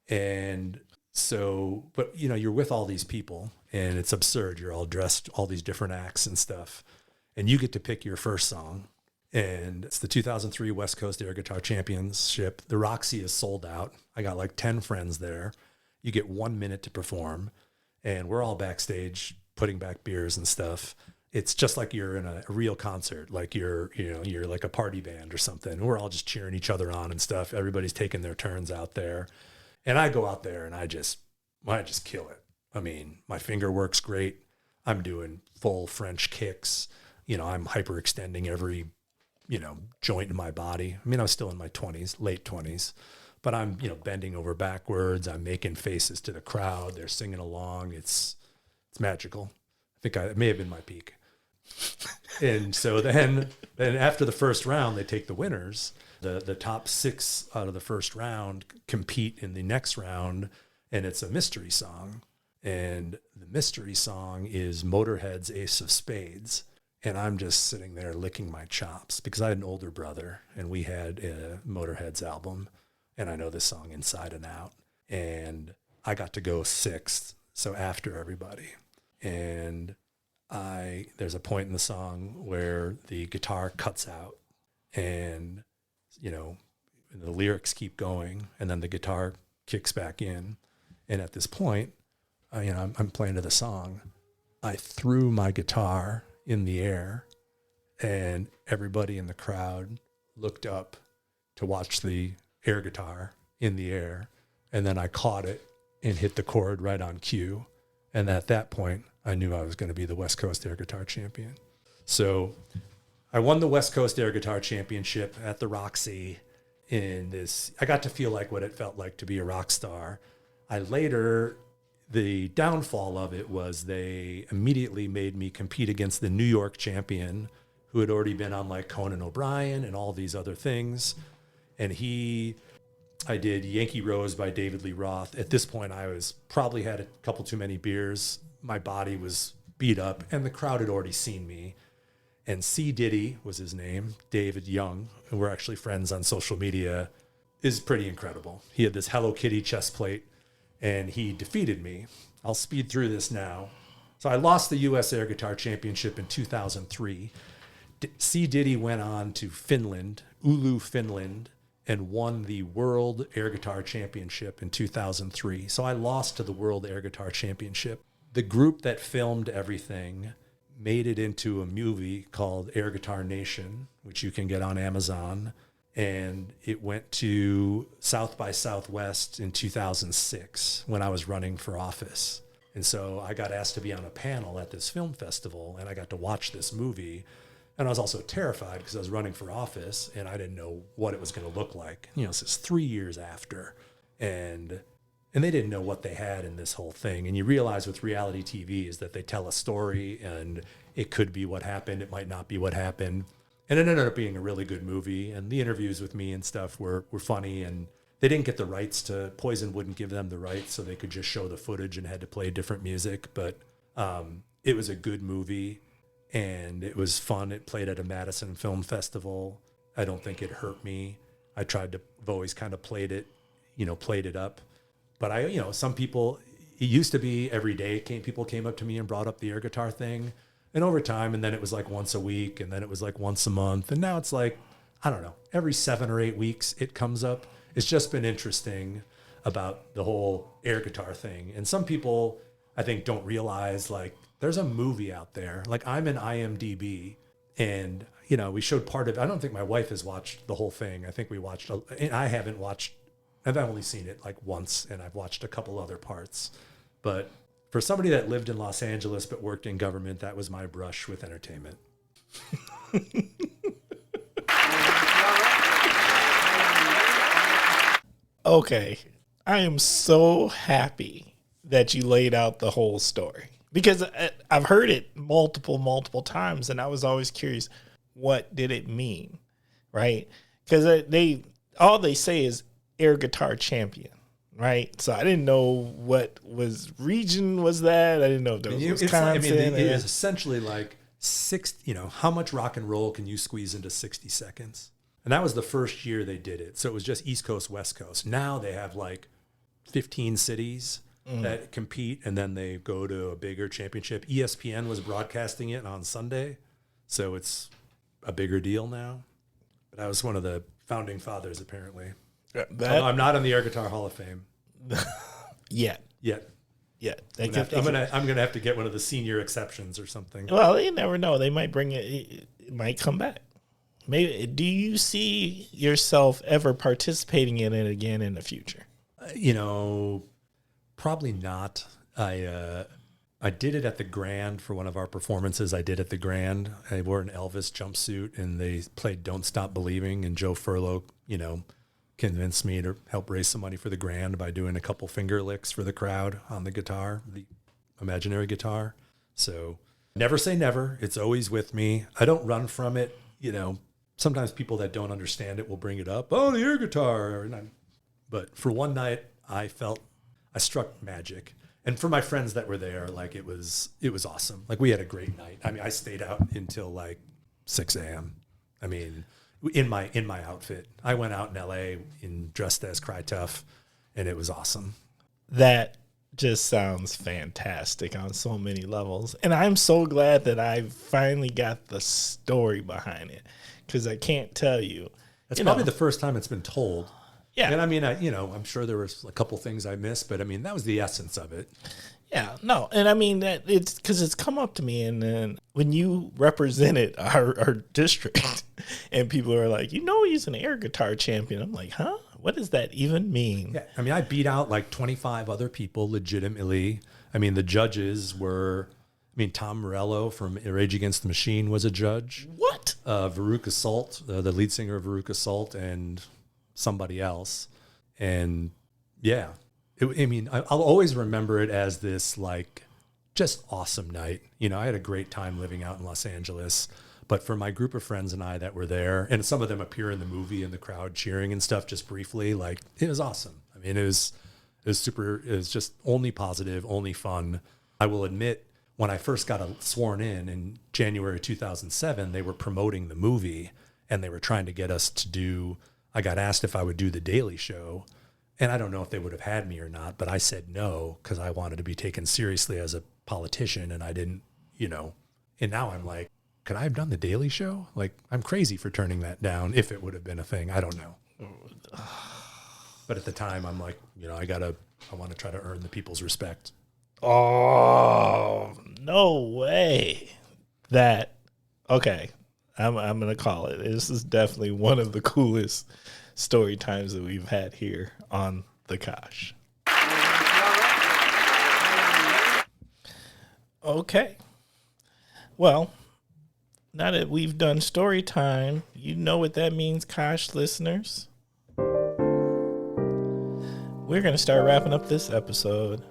And so, but you're with all these people and it's absurd. You're all dressed, all these different acts and stuff. And you get to pick your first song. And it's the 2003 West Coast Air Guitar Championship. The Roxy is sold out. I got like 10 friends there. You get 1 minute to perform. And we're all backstage putting back beers and stuff. It's just like you're in a real concert, like you're like a party band or something. We're all just cheering each other on and stuff. Everybody's taking their turns out there. And I go out there and I just kill it. I mean, my finger works great. I'm doing full French kicks. I'm hyperextending every, joint in my body. I mean, I was still in my 20s, late 20s, but I'm, bending over backwards. I'm making faces to the crowd. They're singing along. It's magical. I think it may have been my peak. And so then after the first round, they take the winners. The top 6 out of the first round compete in the next round, and it's a mystery song. And the mystery song is Motorhead's Ace of Spades. And I'm just sitting there licking my chops because I had an older brother and we had a Motorhead's album and I know this song inside and out. And I got to go 6th, so after everybody. And there's a point in the song where the guitar cuts out and, the lyrics keep going and then the guitar kicks back in. And at this point, I'm playing to the song. I threw my guitar in the air and everybody in the crowd looked up to watch the air guitar in the air. And then I caught it and hit the chord right on cue. And at that point, I knew I was going to be the West Coast Air Guitar Champion. So I won the West Coast Air Guitar Championship at the Roxy I got to feel like what it felt like to be a rock star. The downfall of it was they immediately made me compete against the New York champion who had already been on like Conan O'Brien and all these other things. And I did Yankee Rose by David Lee Roth. At this point, I probably had a couple too many beers. My body was beat up and the crowd had already seen me. And C. Diddy was his name, David Young, and we're actually friends on social media, is pretty incredible. He had this Hello Kitty chest plate and he defeated me. I'll speed through this now. So I lost the U.S. Air Guitar Championship in 2003. C. Diddy went on to Finland, Oulu, Finland, and won the World Air Guitar Championship in 2003. So I lost to the World Air Guitar Championship. The group that filmed everything made it into a movie called Air Guitar Nation, which you can get on Amazon. And it went to South by Southwest in 2006 when I was running for office. And so I got asked to be on a panel at this film festival and I got to watch this movie. And I was also terrified because I was running for office and I didn't know what it was going to look like. This is 3 years after. And they didn't know what they had in this whole thing. And you realize with reality TV is that they tell a story and it could be what happened. It might not be what happened. And it ended up being a really good movie. And the interviews with me and stuff were funny. And they didn't get the rights Poison wouldn't give them the rights, so they could just show the footage and had to play different music. But it was a good movie and it was fun. It played at a Madison Film Festival. I don't think it hurt me. I've always kind of played it up. But some people, it used to be every day people came up to me and brought up the air guitar thing. And over time, and then it was like once a week, and then it was like once a month. And now it's like, I don't know, every 7 or 8 weeks it comes up. It's just been interesting about the whole air guitar thing. And some people, I think, don't realize, like, there's a movie out there. Like, I'm in IMDb, and, you know, we showed part of it. I don't think my wife has watched the whole thing. I think we watched, and I haven't watched, I've only seen it like once, and I've watched a couple other parts. But for somebody that lived in Los Angeles but worked in government, that was my brush with entertainment. Okay. I am so happy that you laid out the whole story, because I've heard it multiple times, and I was always curious, what did it mean? Right? Because all they say is air guitar champion. Right, so I didn't know what region was that. I didn't know if there was Wisconsin. It is essentially like how much rock and roll can you squeeze into 60 seconds? And that was the first year they did it. So it was just East Coast, West Coast. Now they have like 15 cities that compete, and then they go to a bigger championship. ESPN was broadcasting it on Sunday, so it's a bigger deal now. But I was one of the founding fathers, apparently. I'm not in the Air Guitar Hall of Fame yet. I'm gonna have to get one of the senior exceptions or something. Well, you never know. They might bring it. It might come back. Maybe. Do you see yourself ever participating in it again in the future? Probably not. I did it at the Grand for one of our performances. I did at the Grand. I wore an Elvis jumpsuit, and they played "Don't Stop Believing," and Joe Furlow, convinced me to help raise some money for the Grand by doing a couple finger licks for the crowd on the guitar, the imaginary guitar. So never say never. It's always with me. I don't run from it. Sometimes people that don't understand it will bring it up. Oh, the air guitar. But for one night, I felt I struck magic. And for my friends that were there, like, it was awesome. Like, we had a great night. I mean, I stayed out until like 6 a.m. I mean, in my outfit. I went out in LA dressed as Cry Tough, and it was awesome. That just sounds fantastic on so many levels. And I'm so glad that I finally got the story behind it, because I can't tell you. That's probably the first time it's been told. Yeah. And I mean, I'm sure there was a couple things I missed, but I mean, that was the essence of it. Yeah, no. And I mean, that it's because it's come up to me. And then when you represented our district and people are like, he's an air guitar champion. I'm like, huh? What does that even mean? Yeah. I mean, I beat out like 25 other people legitimately. I mean, the judges were, Tom Morello from Rage Against the Machine was a judge. What? Veruca Salt, the lead singer of Veruca Salt, and somebody else. And yeah, I'll always remember it as this like just awesome night. I had a great time living out in Los Angeles, but for my group of friends and I that were there, and some of them appear in the movie and the crowd cheering and stuff just briefly, like, it was awesome. I mean, it was super, it was just only positive, only fun. I will admit, when I first got sworn in January 2007, they were promoting the movie, and they were trying to get us to I got asked if I would do The Daily Show, and I don't know if they would have had me or not, but I said no, because I wanted to be taken seriously as a politician, and I didn't, and now I'm like, could I have done The Daily Show? Like, I'm crazy for turning that down if it would have been a thing. I don't know. But at the time, I'm like, I want to try to earn the people's respect. Oh, no way. Okay. I'm going to call it. This is definitely one of the coolest story times that we've had here on the Kosh. Okay. Well, now that we've done story time, you know what that means, Kosh listeners. We're going to start wrapping up this episode.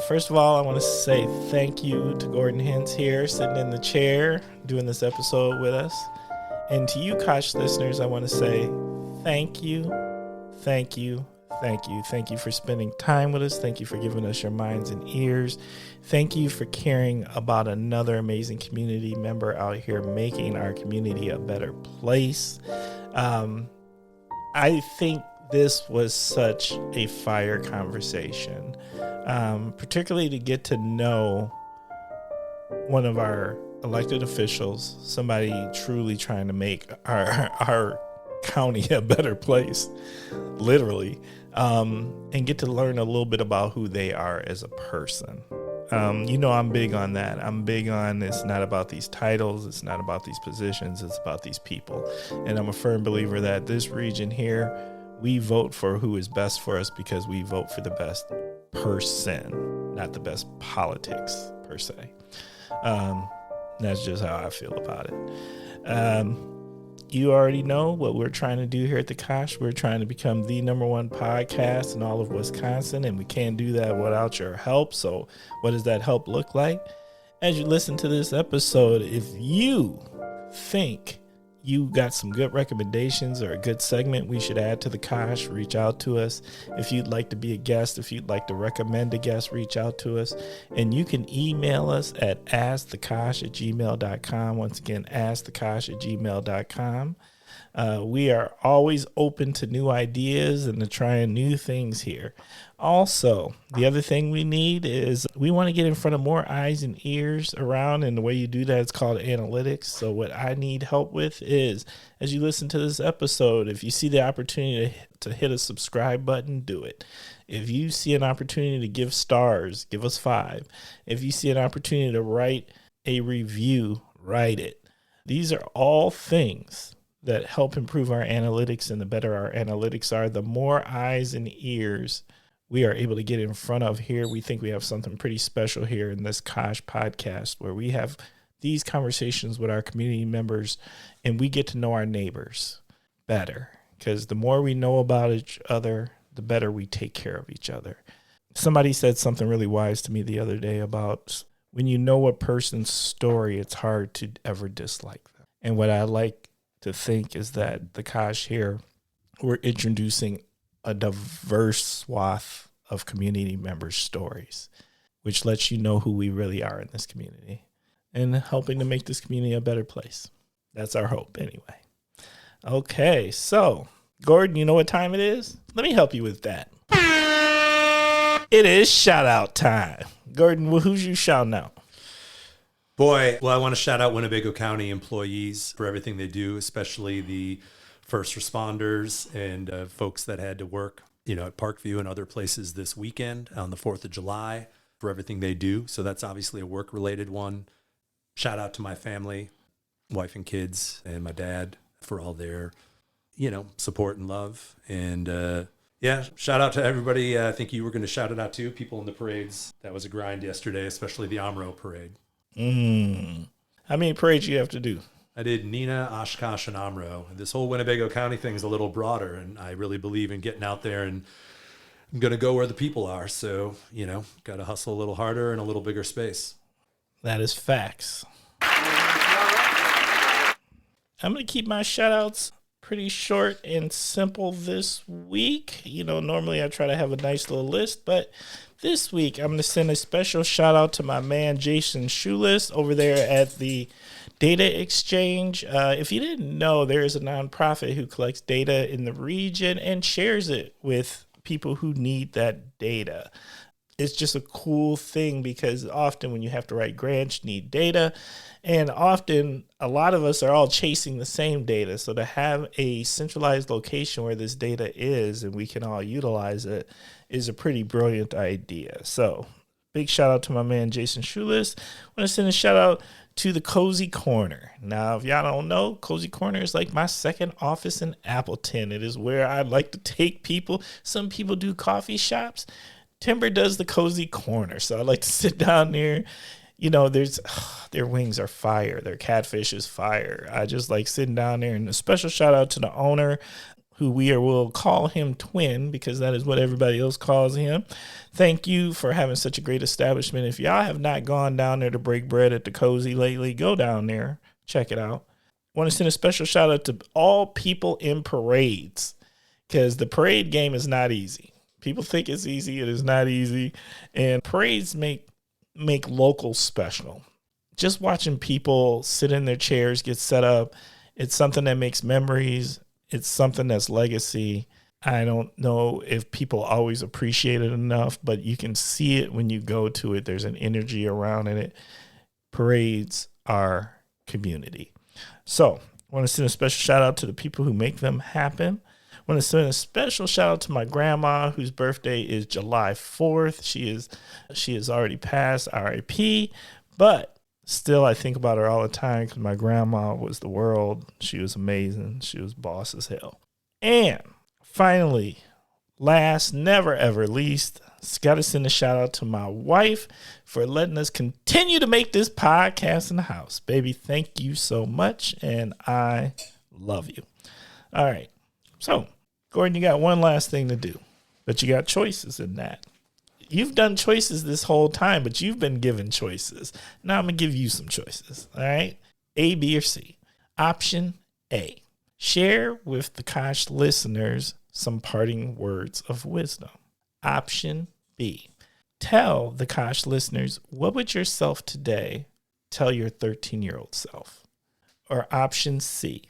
First of all, I want to say thank you to Gordon Hintz here, sitting in the chair, doing this episode with us. And to you, Kosh listeners, I want to say thank you, thank you, thank you. Thank you for spending time with us. Thank you for giving us your minds and ears. Thank you for caring about another amazing community member out here, making our community a better place. I think this was such a fire conversation. particularly to get to know one of our elected officials, somebody truly trying to make our county a better place, literally, and get to learn a little bit about who they are as a person. I'm big on that. I'm big on it's not about these titles. It's not about these positions. It's about these people. And I'm a firm believer that this region here, we vote for who is best for us because we vote for the best person, not the best politics per se. That's just how I feel about it. You already know what we're trying to do here at the Kosh. We're trying to become the #1 podcast in all of Wisconsin, and we can't do that without your help. So what does that help look like? As you listen to this episode, if you think you got some good recommendations or a good segment we should add to the Kosh, reach out to us. If you'd like to be a guest, if you'd like to recommend a guest, reach out to us. And you can email us at askthekosh@gmail.com. Once again, askthekosh@gmail.com. We are always open to new ideas and to trying new things here. Also, the other thing we need is we want to get in front of more eyes and ears around, and the way you do that is called analytics. So what I need help with is, as you listen to this episode, if you see the opportunity to hit a subscribe button, do it. If you see an opportunity to give stars, give us 5. If you see an opportunity to write a review, write it. These are all things that help improve our analytics, and the better our analytics are, the more eyes and ears we are able to get in front of here. We think we have something pretty special here in this Kosh podcast, where we have these conversations with our community members and we get to know our neighbors better, because the more we know about each other, the better we take care of each other. Somebody said something really wise to me the other day about when you know a person's story, it's hard to ever dislike them. And what I like to think is that the Kosh here, we're introducing a diverse swath of community members' stories, which lets you know who we really are in this community and helping to make this community a better place. That's our hope anyway. Okay, so Gordon, you know what time it is? Let me help you with that. It is shout out time. Gordon, who's you shouting out? Boy, well, I want to shout out Winnebago County employees for everything they do, especially the first responders and folks that had to work, at Parkview and other places this weekend on the 4th of July for everything they do. So that's obviously a work-related one. Shout out to my family, wife and kids, and my dad for all their, support and love. And shout out to everybody. I think you were going to shout it out too. People in the parades. That was a grind yesterday, especially the Amro parade. How many parades you have to do? I did Neenah, Oshkosh, and Amro. This whole Winnebago County thing is a little broader, and I really believe in getting out there, and I'm going to go where the people are. So, got to hustle a little harder and a little bigger space. That is facts. I'm going to keep my shout outs pretty short and simple this week. Normally I try to have a nice little list, but this week I'm going to send a special shout out to my man Jason Schulis over there at the Data Exchange. If you didn't know, there is a nonprofit who collects data in the region and shares it with people who need that data. It's just a cool thing, because often when you have to write grants, you need data. And often a lot of us are all chasing the same data. So to have a centralized location where this data is and we can all utilize it is a pretty brilliant idea. So big shout out to my man, Jason Schulis. I want to send a shout out to the Cozy Corner. Now, if y'all don't know, Cozy Corner is like my second office in Appleton. It is where I like to take people. Some people do coffee shops. Timber does the Cozy Corner. So I like to sit down there. Their wings are fire. Their catfish is fire. I just like sitting down there. And a special shout out to the owner, who will call him Twin, because that is what everybody else calls him. Thank you for having such a great establishment. If y'all have not gone down there to break bread at the Cozy lately, go down there. Check it out. I want to send a special shout out to all people in parades, because the parade game is not easy. People think it's easy. It is not easy. And parades make locals special. Just watching people sit in their chairs, get set up, it's something that makes memories. It's something that's legacy. I don't know if people always appreciate it enough, but you can see it when you go to it. There's an energy around it. Parades are community. So I want to send a special shout out to the people who make them happen. I want to send a special shout out to my grandma, whose birthday is July 4th. She is already passed, RIP, but still I think about her all the time because my grandma was the world. She was amazing. She was boss as hell. And finally, last, never ever least, got to send a shout out to my wife for letting us continue to make this podcast in the house. Baby, thank you so much, and I love you. All right. So, Gordon, you got one last thing to do, but you got choices in that. You've done choices this whole time, but you've been given choices. Now I'm going to give you some choices. All right. A, B, or C. Option A. Share with the Kosh listeners some parting words of wisdom. Option B. Tell the Kosh listeners, what would your self today tell your 13-year-old self? Or option C.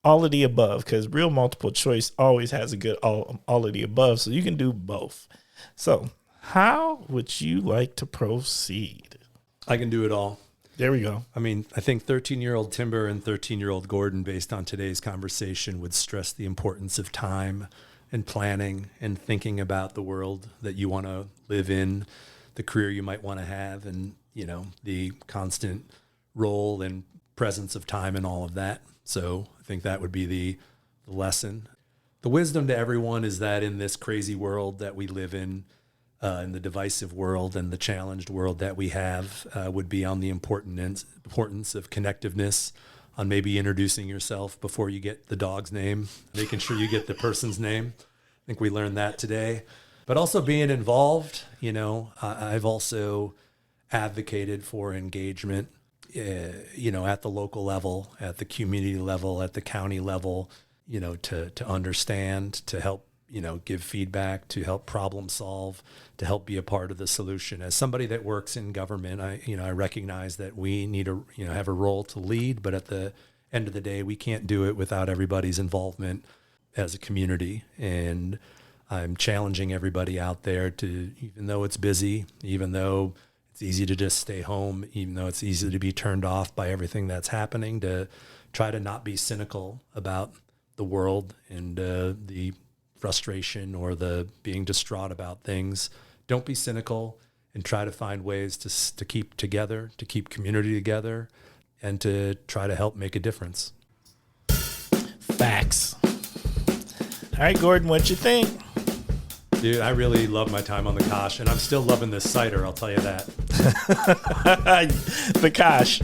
All of the above, because real multiple choice always has a good all of the above, so you can do both. So how would you like to proceed? I can do it all. There we go. I mean, I think 13-year-old Timber and 13-year-old Gordon, based on today's conversation, would stress the importance of time and planning and thinking about the world that you want to live in, the career you might want to have, and, you know, the constant role and presence of time and all of that. So I think that would be the lesson. The wisdom to everyone is that in this crazy world that we live in the divisive world and the challenged world that we have, would be on the importance of connectiveness, on maybe introducing yourself before you get the dog's name, making sure you get the person's name. I think we learned that today. But also being involved. You know, I've also advocated for engagement, you know, at the local level, at the community level, at the county level, you know, to understand, to help, you know, give feedback, to help problem solve, to help be a part of the solution. As somebody that works in government, I recognize that we need to, you know, have a role to lead, but at the end of the day, we can't do it without everybody's involvement as a community. And I'm challenging everybody out there to, even though it's busy, even though it's easy to just stay home, even though it's easy to be turned off by everything that's happening, to try to not be cynical about the world and the frustration or the being distraught about things. Don't be cynical, and try to find ways to keep together, to keep community together, and to try to help make a difference. Facts. All right, Gordon, what you think? Dude, I really love my time on the Kosh, and I'm still loving this cider, I'll tell you that. The Kosh.